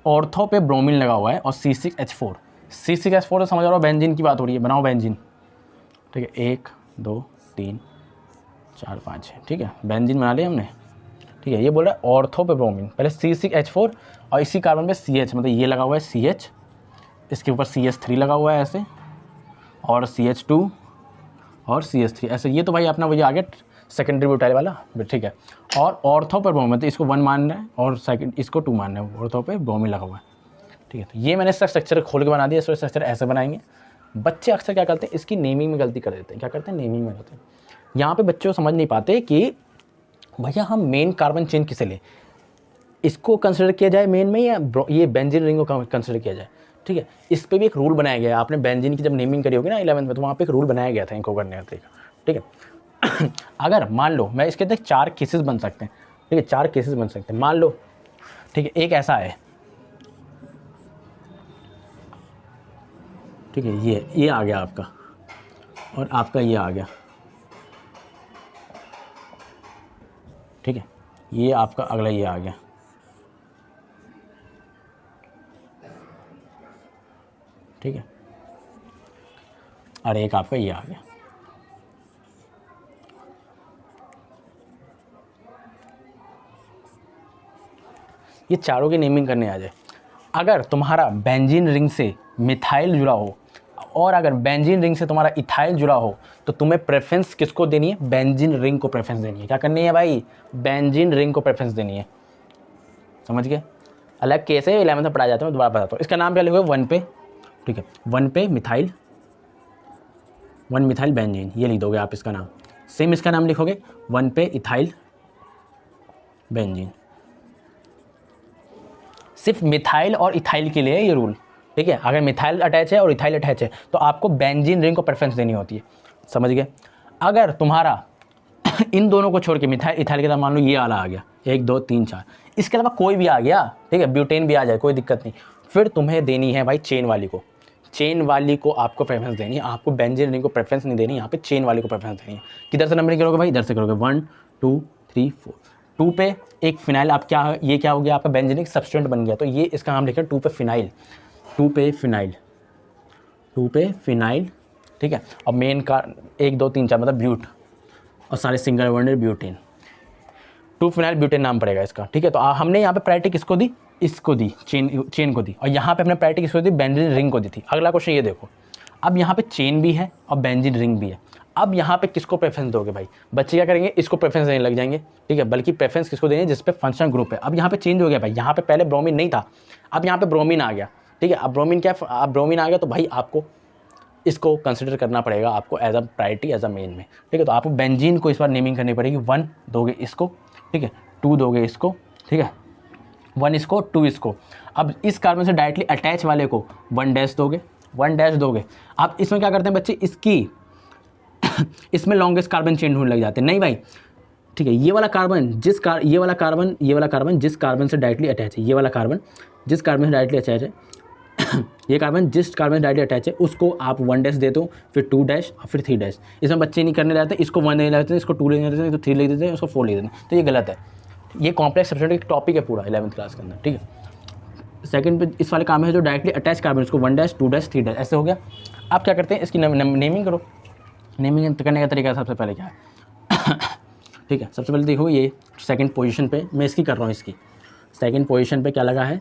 ऑर्थो पे ब्रोमीन लगा हुआ है और C6H4, C6H4 तो समझ रहा हो बेंजीन की बात हो रही है, बनाओ बेंजीन। ठीक है, 1 2 3 4 5 6, ठीक है, बेंजीन बना लिया हमने। ठीक है, ये बोल रहा है ऑर्थो पे ब्रोमीन, पहले C6H4 और इसी कार्बन पे CH, मतलब ये लगा हुआ है CH, इसके ऊपर CH3 लगा हुआ है ऐसे, और CH2 और CH3 ऐसे। ये तो भाई अपना वही आ गया सेकेंडरी ब्यूटाइल वाला। ठीक है, और ऑर्थो पर ब्रोमीन, मतलब इसको 1 मानना है और सेकंड इसको 2 मानना है, ऑर्थो पे ब्रोमीन लगा हुआ है। ठीक है, तो ये मैंने इसका स्ट्रक्चर खोल के बना दिया। इसका स्ट्रक्चर ऐसे बनाएंगे। बच्चे अक्सर क्या करते हैं, इसकी नेमिंग में गलती कर देते हैं। क्या करते हैं? नेमिंग में करते हैं। यहाँ पे बच्चों समझ नहीं पाते कि भैया हम मेन कार्बन चेन किसे लें, इसको कंसिडर किया जाए मेन में या ये बेंजीन रिंग को कंसिडर किया जाए। ठीक है, इस पर भी एक रूल बनाया गया है। आपने बेंजीन की जब नेमिंग करी होगी ना 11th में, तो वहाँ पे एक रूल बनाया गया था इनको करने का तरीका। ठीक है अगर मान लो मैं इसके अंदर 4 केसेस बन सकते हैं। ठीक है, 4 केसेस बन सकते हैं, मान लो। ठीक है, एक ऐसा है, ठीक है, ये आ गया आपका, और आपका ये आ गया। ठीक है, ये आपका अगला ये आ गया। ठीक है, और एक आपका ये आ गया। ये चारों की नेमिंग करने आ जाए। अगर तुम्हारा बेंजीन रिंग से मिथाइल जुड़ा हो और अगर बेंजीन रिंग से तुम्हारा इथाइल जुड़ा हो, तो तुम्हें प्रेफरेंस किसको देनी है? बेंजीन रिंग को प्रेफरेंस देनी है। क्या करनी है भाई? बेंजीन रिंग को प्रेफरेंस देनी है। समझ गए? अलग केस है, 11th में पढ़ाया जाता है, मैं दोबारा बताता हूँ। इसका नाम क्या लिखोगे? 1 पे। ठीक है, 1 पे मिथाइल, 1 मिथाइल बेंजीन, ये लिख दोगे आप इसका नाम। सेम इसका नाम लिखोगे 1 पे इथाइल बेंजीन। सिर्फ मिथाइल और इथाइल के लिए है ये रूल। ठीक है, अगर मिथाइल अटैच है और इथाइल अटैच है तो आपको बेंजीन रिंग को प्रेफरेंस देनी होती है। समझ गए? अगर तुम्हारा इन दोनों को छोड़ के मिथाइल इथाइल के साथ मान लो ये वाला आ गया, 1 2 3 4, इसके अलावा कोई भी आ गया, ठीक है, ब्यूटेन भी आ जाए, कोई दिक्कत नहीं, फिर तुम्हें देनी है भाई चेन वाली को। चेन वाली को आपको प्रेफरेंस देनी है, आपको बेंजीन रिंग को प्रेफरेंस नहीं देनी, यहाँ पे चेन वाली को प्रेफरेंस देनी है। किधर से नंबरिंग करोगे भाई, इधर से करोगे 1 2 3 4। 2 पे एक फिनाइल, आप क्या, ये क्या हो गया आपका बेंजीनिक सब्सटेंट बन गया, तो ये इसका नाम लिखें 2 पे फिनाइल, 2 पे फिनाइल, 2 पे फिनाइल, ठीक है। और मेन का 1 2 3 4 मतलब ब्यूट, और सारे single bonded butane, 2 phenyl butane नाम पड़ेगा इसका, ठीक है। तो हमने यहाँ पे प्रायोरिटी किसको दी, इसको दी, चेन को दी, और यहाँ पे हमने प्रायोरिटी किसको दी, बेंजीन रिंग को दी थी। अगला क्वेश्चन ये देखो, अब यहाँ पे चेन भी है और बेंजीन रिंग भी है, अब यहाँ पे किसको प्रेफरेंस दोगे भाई, बच्चे क्या करेंगे, इसको प्रेफरेंस देने लग जाएंगे, ठीक है। बल्कि प्रेफरेंस किसको देंगे, जिस पे फंक्शनल ग्रुप है। अब यहाँ पे चेंज हो गया भाई, यहाँ पे पहले ब्रोमीन नहीं था, अब यहाँ पे ब्रोमीन आ गया, ठीक है। अब ब्रोमीन क्या, अब ब्रोमीन आ गया तो भाई आपको इसको कंसिडर करना पड़ेगा, आपको as a priority, as a main में, ठीक है। तो आपको बेंजीन को इस बार नेमिंग करनी पड़ेगी, 1 दोगे इसको, ठीक है, 2 दोगे इसको, ठीक है, 1 इसको, 2 इसको। अब इस कार्बन से डायरेक्टली अटैच वाले को 1 डैश दोगे, 1 डैश दोगे। अब इसमें क्या करते हैं बच्चे, इसकी इसमें लॉन्गेस्ट कार्बन चेन ढूंढने लग जाते हैं, नहीं भाई, ठीक है। ये वाला कार्बन ये वाला कार्बन जिस कार्बन से डायरेक्टली अटैच है, ये वाला कार्बन जिस कार्बन से डायरेक्टली अटैच है ये कार्बन जिस कार्बन से डायरेक्टली अटैच है उसको आप 1 डैश दे दो, फिर 2 डैश और फिर 3 डैश। इसमें बच्चे नहीं करने रहते, इसको 1 नहीं लेते हैं, इसको 2 लेने रहते हैं, तो 3 ले देते हैं, उसको 4 ले देते हैं, तो ये गलत है। ये कॉम्प्लेक्स सब्सटेंट एक टॉपिक है पूरा 11th क्लास के अंदर, ठीक है। सेकंड पे इस वाले काम है जो डायरेक्टली अटैच कार्बन, इसको 1 डैश 2 डैश 3 डैश ऐसे हो गया। आप क्या करते हैं, इसकी नेमिंग करो। नेमिंग करने का तरीका सबसे पहले क्या है ठीक है, सबसे पहले देखो ये सेकंड पोजीशन पे मैं इसकी कर रहा हूँ, इसकी सेकंड पोजीशन पे क्या लगा है,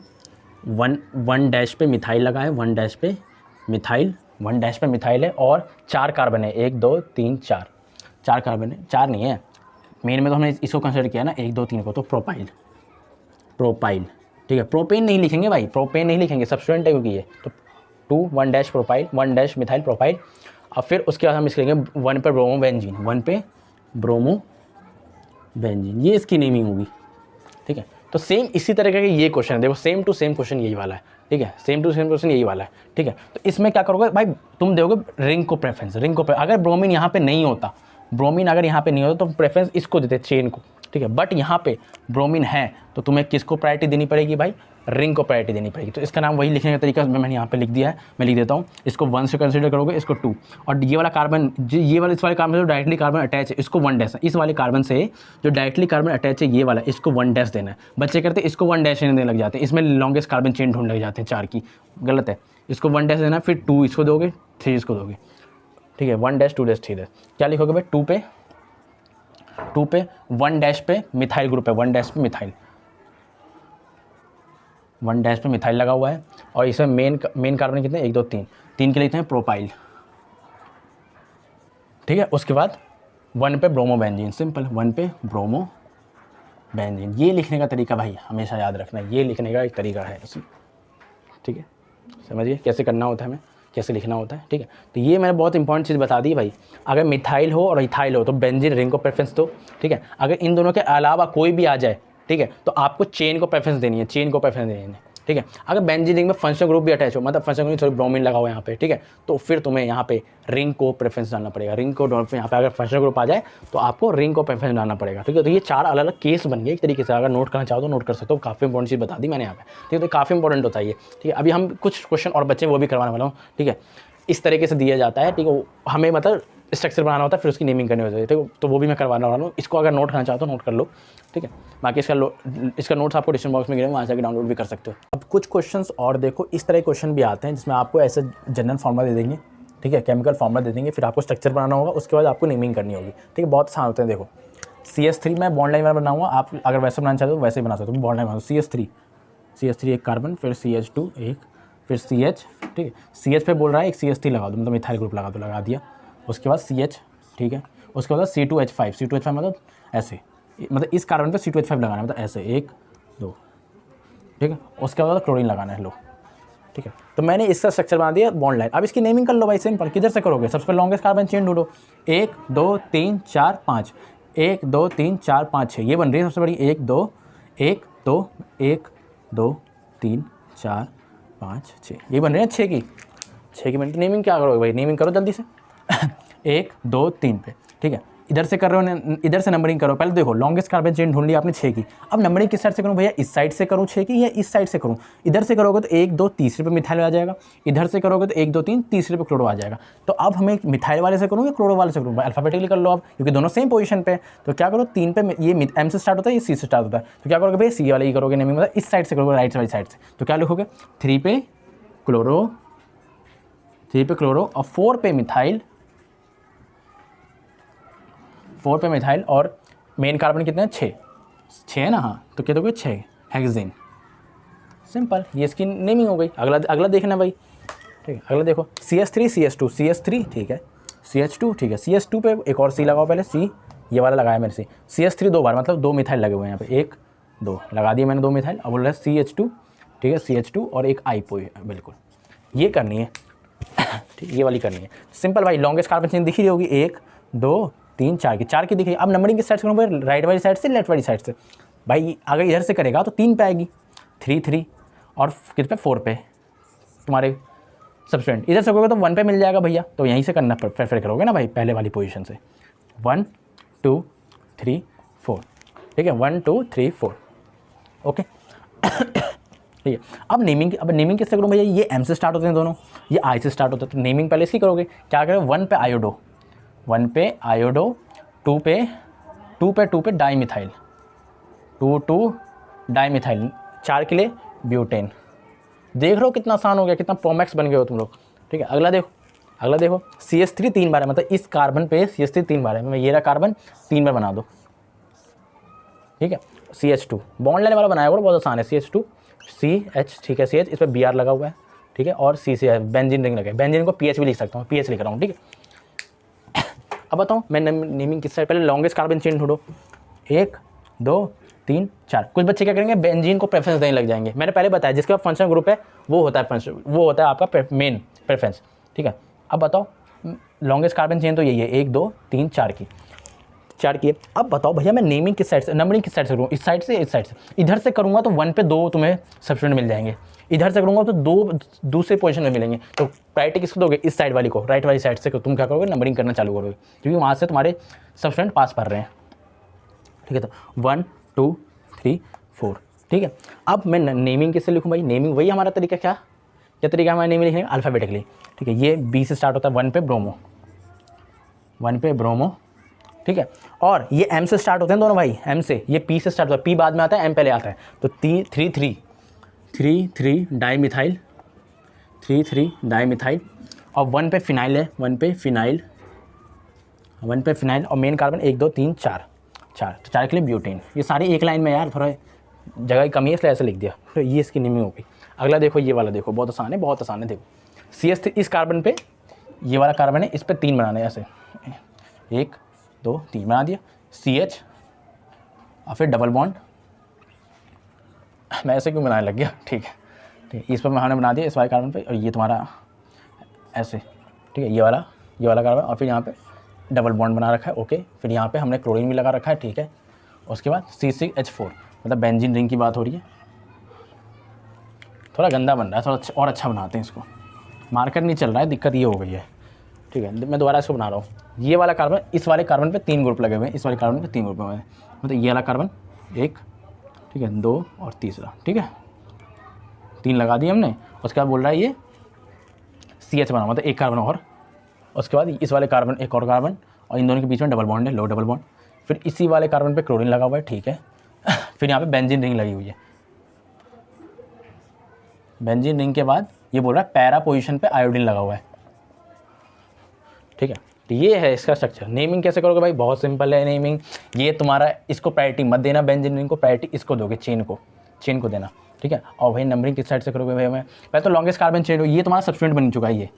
1 डैश पे मिथाइल लगा है, 1 डैश पे मिथाइल, 1 डैश पे मिथाइल है, और 4 कार्बन है, 1 2 3 4, 4 कार्बन है, 4 नहीं है मेन में, तो हमने इसको कंसिडर किया ना 1 2 3 को, तो प्रोपाइल, ठीक है। प्रोपेन नहीं लिखेंगे भाई, प्रोपेन नहीं लिखेंगे, सब्स्टिट्यूएंट है क्योंकि ये, तो 2 1 dash propyl, 1 dash methyl propyl. और फिर उसके बाद हम इसके लेंगे 1 पे ब्रोमो बेंजीन, 1 पे ब्रोमो बेंजीन, ये इसकी नेमिंग होगी, ठीक है। तो सेम इसी तरह के ये क्वेश्चन है, देखो सेम टू सेम क्वेश्चन यही वाला है, ठीक है, सेम टू सेम क्वेश्चन यही वाला है, ठीक है। तो इसमें क्या करोगे भाई, तुम दोगे रिंग को प्रेफरेंस, अगर ब्रोमीन यहाँ पे नहीं होता, ब्रोमीन अगर यहाँ पे नहीं होता तो प्रेफरेंस इसको देते, चेन को, ठीक है। बट यहाँ पे ब्रोमीन है तो तुम्हें किसको प्रायोरिटी देनी पड़ेगी भाई, रिंग को प्रायोरिटी देनी पड़ेगी। तो इसका नाम वही लिखने का तरीका मैंने यहाँ पे लिख दिया है, मैं लिख देता हूँ। इसको 1 से कंसीडर करोगे, इसको 2, और ये वाला कार्बन, ये वाला इस वाले कार्बन से जो डायरेक्टली कार्बन अटैच है इसको 1 डैश है, इस वाले कार्बन से जो डायरेक्टली कार्बन अटैच है ये वाला, इसको 1 डैश देना है। बच्चे करते हैं इसको 1 डैश देने लग जाते हैं, इसमें लॉन्गेस्ट कार्बन चेन ढूंढने लग जाते हैं 4 की, गलत है। इसको 1 डैश देना, फिर 2 इसको दोगे, 3 इसको दोगे, ठीक है। 1 डैश 2 डैश 3 डैश, क्या लिखोगे भाई, 2 पे 1 डैश पे मिथाइल ग्रुप है, 1 डैश पे मिथाइल, 1 डैश पे मिथाइल लगा हुआ है, और इसमें मेन कार्बन कितने, 1 2 3 के लिखते हैं प्रोपाइल, ठीक है। उसके बाद 1 पे ब्रोमो बेंजीन, सिंपल 1 पे ब्रोमो बेंजीन। ये लिखने का तरीका भाई हमेशा याद रखना, ये लिखने का एक तरीका है इसी, ठीक है। समझिए कैसे करना होता है, हमें कैसे लिखना होता है, ठीक है। तो ये मैंने बहुत इंपॉर्टेंट चीज़ बता दी भाई, अगर मिथाइल हो और इथाइल हो तो बेंजीन रिंग को प्रेफरेंस दो, ठीक है। अगर इन दोनों के अलावा कोई भी आ जाए, ठीक है, तो आपको चेन को प्रेफरेंस देनी है, चेन को प्रेफरेंस देनी है, ठीक है। अगर बेंजीन रिंग में फंक्शनल ग्रुप भी अटैच हो, मतलब फंक्शनल ग्रुप थोड़ी ब्रोमीन लगा हुआ है यहाँ पे, ठीक है, तो फिर तुम्हें यहाँ पे रिंग को प्रेफरेंस डालना पड़ेगा, रिंग को यहाँ पे अगर फंक्शनल ग्रुप आ जाए तो आपको रिंग को प्रेफरेंस डालना पड़ेगा, ठीक है। तो ये 4 अलग अलग केस बन गए एक तरीके से, अगर नोट करना चाहो तो नोट कर सकते हो, काफ़ी इंपॉर्टेंट चीज़ बता दी मैंने यहाँ पे, ठीक है। तो काफ़ी इंपॉर्टेंट होता है ये, ठीक है। अभी हम कुछ क्वेश्चन और बच्चे वो भी करवाने वाला हूँ, ठीक है। इस तरीके से दिया जाता है, ठीक है, हमें मतलब स्ट्रक्चर बनाना होता है, फिर उसकी नेमिंग करनी होती है, ठीक है। तो वो भी मैं करवाने वाला हूँ, इसको अगर नोट करना चाहते हो नोट कर लो, ठीक है। बाकी इसका नोट्स आपको डिस्क्रिप्शन बॉक्स में गिरेगा, वहाँ से डाउनलोड भी कर सकते हो। अब कुछ क्वेश्चंस और देखो, इस तरह के क्वेश्चन भी आते हैं जिसमें आपको ऐसे जनरल फार्मूला दे देंगे, ठीक है, केमिकल फार्मूला दे देंगे, फिर आपको स्ट्रक्चर बनाना होगा, उसके बाद आपको नेमिंग करनी होगी, ठीक है। बहुत आसान होते हैं, देखो CH3 में बॉन्ड लाइन वाला बनाऊंगा, आप अगर वैसे बनाना चाहते हो वैसे ही बना सकते हो, बॉन्ड लाइन बनाओ, CH3 एक कार्बन, फिर CH2 एक, फिर CH, ठीक है। CH पे बोल रहा है एक CH3 लगा दो, मतलब मिथाइल ग्रुप लगा दो, लगा दिया। उसके बाद CH, ठीक है। उसके बाद C2H5 मतलब ऐसे, मतलब इस कार्बन पे C2H5 लगाना है, मतलब ऐसे 1 2, ठीक है। उसके बाद क्लोरीन लगाना है, लो, ठीक है। तो मैंने इसका स्ट्रक्चर बना दिया बॉन्ड लाइन। अब इसकी नेमिंग कर लो भाई, सिंपल, किधर से करोगे, सबसे पहले लॉन्गेस्ट कार्बन चेन ढूंढो, 1 2 3 4 5, 1 2 3 4 5 6, ये बन रही है सबसे बड़ी, 1 2 1 2 1 2 3 4 5 6, ये बन रही है 6 की मिनट। नेमिंग क्या करोगे भाई, नेमिंग करो जल्दी से 1 2 3 पे, ठीक है। इधर से कर रहे हो, इधर से नंबरिंग करो। पहले देखो लॉन्गेस्ट कार्बन चेन ढूंढ लिया आपने 6 की। अब नंबरिंग किस साइड से करूँ भैया, इस साइड से करूँ 6 की या इस साइड से करूँ? इधर से करोगे तो 1 2 तीसरे पे मिथाइल आ जाएगा, इधर से करोगे तो 1 2 3 तीसरे पे क्लोरो आ जाएगा। तो अब हमें मिथाइल वाले से करूँ या क्लोरो वाले से करूँ? अल्फाबेटिकली कर लो आप, क्योंकि दोनों सेम पोजीशन पे। तो क्या करो, 3 पे ये एम से स्टार्ट होता है, ये सी से स्टार्ट होता है। तो क्या करोगे भैया, सी वाले ही करोगे नेमिंग, मतलब इस साइड से करोगे, राइट वाली साइड से। तो क्या लिखोगे, 3 पे क्लोरो, 3 पे क्लोरो और 4 पे मिथाइल, 4 पे मिथाइल। और मेन कार्बन कितने हैं, 6 है ना, हाँ। तो क्या दोगे, 6 हेक्सेन। सिंपल, ये इसकी नेमिंग हो गई। अगला देखना भाई, ठीक है। अगला देखो CH3 CH2 CH3, ठीक है, CH2, ठीक है। CH2 पे एक और C लगाओ, पहले C ये वाला लगाया मैंने C। CH3 2 बार, मतलब 2 मिथाइल लगे हुए हैं यहाँ पे, 1 2 लगा दिए मैंने 2 मिथाइल। अब बोल रहा है CH2, ठीक है, CH2 और एक I पोई, बिल्कुल ये करनी है ठीक, ये वाली करनी है। सिंपल भाई, लॉन्गेस्ट कार्बन चेन दिख रही होगी, 1 2 3 4 की दिख रही है। अब नंबरिंग किस साइड से करूँ, राइट वाली साइड से लेफ्ट वाली साइड से? भाई अगर इधर से करेगा तो 3 पे आएगी, 3 3 और किस पे, 4 पे तुम्हारे सब्सटेंट। इधर से करोगे तो 1 पे मिल जाएगा भैया, तो यहीं से करना प्रेफर करोगे ना भाई, पहले वाली पोजीशन से। 1 2 3 4, ठीक है, 1 2 3 4, ओके ठीक है। अब नेमिंग किससे करूँ भैया, ये M से स्टार्ट होते हैं दोनों, ये I से स्टार्ट होता है। तो नेमिंग पहले इसकी करोगे, क्या करोगे, 1 पे आयोडो, 1 पे आयोडो, 2 पे डाईमिथाइल, 2 डाईमिथाइल, 4 के लिए ब्यूटेन। देख रहे हो कितना आसान हो गया, कितना प्रोमैक्स बन गए हो तुम लोग, ठीक है। अगला देखो CH3 3 बार है, मतलब इस कार्बन पे CH3 3 बार है। मैं ये रहा कार्बन 3 बार बना दो, ठीक है। CH2 बॉन्ड लेने वाला बनाया, बहुत आसान है। CH2 CH, ठीक है, CH, इस पर Br लगा हुआ है, ठीक है, और C से बेंजीन रिंग लगा है। बेंजीन को PH भी लिख सकता हूँ, PH लिख रहा हूँ, ठीक है। अब बताओ मैं नेमिंग किस साइड, पहले लॉन्गेस्ट कार्बन चेन ढूंढो, 1 2 3 4। कुछ बच्चे क्या करेंगे, बेंजीन को प्रेफरेंस देने लग जाएंगे। मैंने पहले बताया जिसके पास फंक्शनल ग्रुप है वो होता है आपका मेन प्रेफरेंस, ठीक है। अब बताओ लॉन्गेस्ट कार्बन चेन तो यही है, 1 2 3 4 की। अब बताओ भैया मैं नेमिंग किस साइड से, नंबरिंग किस साइड से करूँ, इस साइड से, इस साइड से? इधर से करूँगा तो 1 पे 2 तुम्हें सब्स्टिट्यूएंट मिल जाएंगे, इधर से करूँगा तो 2 दूसरे पोजीशन में मिलेंगे। तो प्रायोरिटी किसको दोगे, इस साइड वाली को, राइट वाली साइड से तुम क्या करोगे, नंबरिंग करना चालू करोगे, क्योंकि वहाँ से तुम्हारे सब्स्टिट्यूएंट पास कर रहे हैं, ठीक है। तो 1 2 3 4, ठीक है। अब मैं नेमिंग किससे लिखूँ भाई, नेमिंग वही हमारा तरीका, क्या तरीका हमारा नेमिंग लिखेंगे, अल्फ़ाबेटिकली, ठीक है। ये B से स्टार्ट होता है, 1 पे ब्रोमो, ठीक है। और ये M से स्टार्ट होते हैं दोनों भाई, M से, ये P से स्टार्ट होता है, P बाद में आता है, M पहले आता है। तो 3 डाईमिथाइल, 3 डाईमिथाइल और 1 पे फिनाइल है, 1 पे फिनाइल और मेन कार्बन 1 2 3 4, तो 4 के लिए ब्यूटेन। ये सारी एक लाइन में यार, थोड़ा जगह की कमी है इसलिए ऐसे लिख दिया। तो ये इसकी नेमिंग हो गई। अगला देखो, ये वाला देखो, बहुत आसान है। देखो CH3 इस कार्बन पे, ये वाला कार्बन है, इस पे 3 बनाने हैं, ऐसे 1 2 3 बना दिया, CH और फिर डबल बॉन्ड। मैं ऐसे क्यों बनाने लग गया, ठीक है। इस पर मैंने बना दिया इस वाले कार्बन पे, और ये तुम्हारा ऐसे, ठीक है, ये वाला कार्बन, और फिर यहाँ पे डबल बॉन्ड बना रखा है, ओके। फिर यहाँ पे हमने क्लोरीन भी लगा रखा है, ठीक है। उसके बाद C6H4, मतलब बेंजीन रिंग की बात हो रही है। थोड़ा गंदा बन रहा है, थोड़ा और अच्छा बनाते हैं इसको, मार्कर नहीं चल रहा है, दिक्कत ये हो गई है, ठीक है। मैं दोबारा इसको बना रहा हूँ। ये वाला कार्बन, इस वाले कार्बन पे 3 ग्रुप लगे हुए हैं, इस वाले कार्बन पे 3 ग्रुप लगे हुए हैं, मतलब ये वाला कार्बन 1, ठीक है, 2 और तीसरा, ठीक है, 3 लगा दिए हमने। उसके बाद बोल रहा है ये CH बना, मतलब एक कार्बन और। उसके बाद इस वाले कार्बन एक और कार्बन, और इन दोनों के बीच में डबल बॉन्ड है, लो डबल बॉन्ड। फिर इसी वाले कार्बन पे क्लोरीन लगा हुआ है, ठीक है। फिर यहाँ पे बेंजीन रिंग लगी हुई है। बेंजीन रिंग के बाद ये बोल रहा है पैरा पोजीशन पे आयोडीन लगा हुआ है, ठीक है। तो ये है इसका स्ट्रक्चर। नेमिंग कैसे करोगे भाई, बहुत सिंपल है नेमिंग। ये तुम्हारा, इसको प्रायोरिटी मत देना, बेंजीन रिंग को प्रायोरिटी इसको दोगे, चेन को देना, ठीक है। और भाई नंबरिंग किस साइड से करोगे भाई, मैं पहले तो लॉन्गेस्ट कार्बन चेन, ये तुम्हारा सब्स्टिट्यूएंट बन चुका है ये,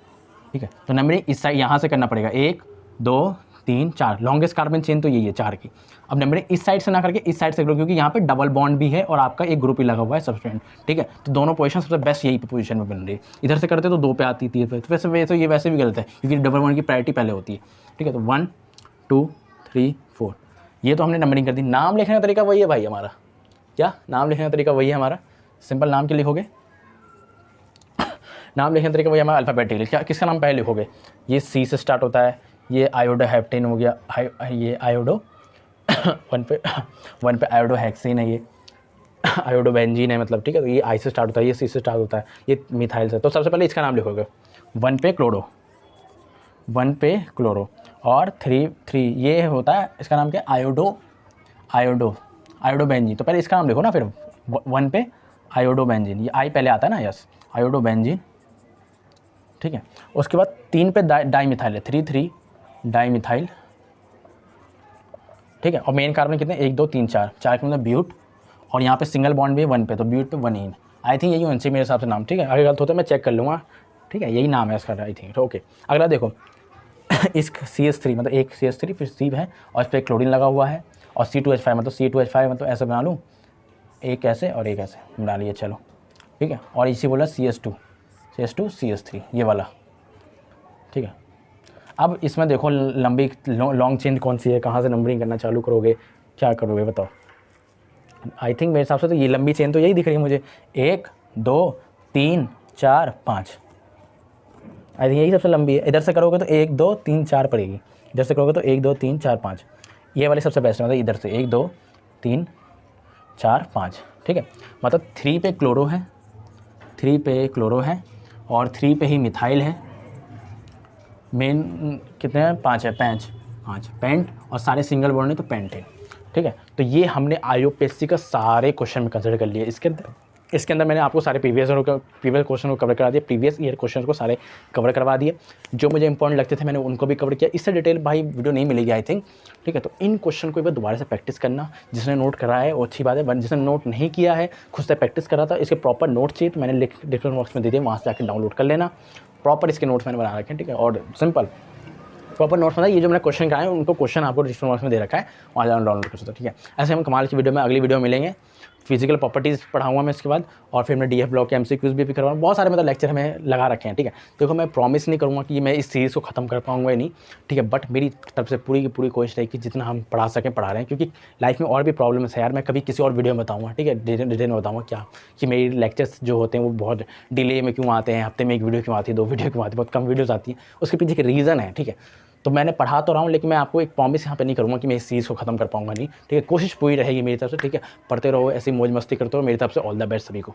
ठीक है। तो नंबरिंग इस साइड यहाँ से करना पड़ेगा, 1 2 3 4, लॉन्गेस्ट कार्बन चेन तो यही है 4 की। अब नंबरिंग इस साइड से ना करके इस साइड से करो, क्योंकि यहाँ पे डबल बॉन्ड भी है और आपका एक ग्रुप ही लगा हुआ है सब्स्टिट्यूएंट, ठीक है। तो दोनों पोजीशन सबसे बेस्ट यही पोजीशन में बन रही है। इधर से करते तो 2 पे आती, 3 पे, तो वैसे भी गलत है, क्योंकि डबल बॉन्ड की प्रायोरिटी पहले होती है, ठीक है। तो 1 2 3 4, ये तो हमने नंबरिंग कर दी। नाम लिखने का तरीका वही है भाई हमारा, क्या नाम लिखने का तरीका वही है हमारा, सिंपल नाम क्या लिखोगे, नाम लिखने का तरीका वही हमारा अल्फ़ाबेटिकली। क्या किसका नाम पहले लिखोगे, ये C से स्टार्ट होता है, ये आयोडोहेप्टेन हो गया, ये आयोडो 1 पे आयोडोहेक्सेन है, ये आयोडोबेंजीन है मतलब, ठीक है। तो ये आई से स्टार्ट होता है, ये सी से स्टार्ट होता है, ये मिथाइल से। तो सबसे पहले इसका नाम लिखोगे, 1 पे क्लोरो, 1 पे क्लोरो, और 3 ये होता है, इसका नाम क्या है, आयोडोबेंजीन। तो पहले इसका नाम लिखो ना, फिर 1 पे आयोडोबेंजीन, ये आई पहले आता है ना, यस, आयोडोबेंजीन, ठीक है। उसके बाद 3 पे डाईमिथाइल है, 3 डाईमिथाइल, ठीक है। और मेन कार्बन कितने, 1 2 3 4, 4 के मतलब ब्यूट, और यहाँ पे सिंगल बॉन्ड भी है 1 पे, तो ब्यूट पे 1 इन। आई थिंक यही होना चाहिए मेरे हिसाब से नाम, ठीक है। अगर गलत होता है मैं चेक कर लूँगा, ठीक है, यही नाम है इसका आई थिंक। ओके, अगला देखो इस CH3 मतलब एक CH3 फिर C है, और इस पर क्लोरीन लगा हुआ है, और C2H5 मतलब C2H5 मतलब ऐसे बना लूँ, एक ऐसे और एक ऐसे बना लिए, चलो ठीक है। और इसी बोला CH2 CH3 ये वाला, ठीक है। अब इसमें देखो लंबी लॉन्ग चेन कौन सी है, कहाँ से नंबरिंग करना चालू करोगे, क्या करोगे बताओ। आई थिंक मेरे हिसाब से तो ये लंबी चेन तो यही दिख रही है मुझे, 1 2 3 4 5, आई थिंक यही सबसे लंबी है। इधर से करोगे तो 1 2 3 4 पड़ेगी, इधर से करोगे तो 1 2 3 4 5, ये वाली सबसे बेस्ट है, मतलब इधर से 1 2 3 4 5, ठीक है। मतलब 3 पे क्लोरो है, 3 पे क्लोरो है, और 3 पे ही मिथाइल है। मेन कितने हैं, 5 है, 5 पेंट, और सारे सिंगल बॉन्ड है तो पेंटेन, ठीक है। तो ये हमने IUPAC का सारे क्वेश्चन में कंसिडर कर लिए। इसके अंदर मैंने आपको सारे प्रीवियस क्वेश्चन को कवर करा दिया, प्रीवियस ईयर क्वेश्चन को सारे कवर करवा दिए, जो मुझे इंपॉर्टेंट लगते थे मैंने उनको भी कवर किया। इससे डिटेल भाई वीडियो नहीं मिलेगी आई थिंक, ठीक है। तो इन क्वेश्चन को एक बार दोबारा से प्रैक्टिस करना, जिसने नोट करा है वो अच्छी बात है, जिसने नोट नहीं किया है खुद से प्रैक्टिस करा था, इसके प्रॉपर नोट चाहिए तो मैंने लिंक डिस्क्रिप्शन बॉक्स में दे दिए, वहाँ से जाकर डाउनलोड कर लेना। प्रॉपर इसके नोट्स मैंने बना रखे हैं, ठीक है, और सिंपल प्रॉपर नोट्स मतलब ये जो मैंने क्वेश्चन कराए उनको क्वेश्चन आपको डिस्क्रिप्शन बॉक्स में दे रखा है, वहाँ जाकर डाउनलोड कर सकते हो, ठीक है। ऐसे हम कमाल की वीडियो में अगली वीडियो मिलेंगे, फिजिकल प्रॉपर्टीज़ पढ़ाऊंगा मैं इसके बाद, और फिर मैं DF ब्लॉक के MCQs भी करवाऊंगा, बहुत सारे मतलब लेक्चर हमें लगा रखे हैं, ठीक है। देखो मैं प्रॉमिस नहीं करूँगा कि मैं इस सीरीज़ को ख़त्म कर पाऊंगा या नहीं, ठीक है, बट मेरी तरफ से पूरी की पूरी कोशिश रहेगी कि जितना हम पढ़ा सकें पढ़ा रहे हैं, क्योंकि लाइफ में और भी प्रॉब्लम्स है यार, मैं कभी किसी और वीडियो में बताऊँगा, ठीक है, डिटेल में बताऊँगा क्या कि मेरी लेक्चर्स जो होते हैं वो बहुत डिले में क्यों आते हैं, हफ्ते में 1 वीडियो क्यों आती है, 2 वीडियो क्यों आती है, बहुत कम वीडियोज़ आती हैं, उसके पीछे के रीज़न है, ठीक है। तो मैंने पढ़ा तो रहा हूँ, लेकिन मैं आपको एक प्रॉमिस यहाँ पे नहीं करूँगा कि मैं इस चीज़ को ख़त्म कर पाऊँगा नहीं, ठीक है। कोशिश पूरी रहेगी मेरी तरफ से, ठीक है। पढ़ते रहो, ऐसी मौज मस्ती करते रहो, मेरी तरफ से ऑल द बेस्ट सभी को।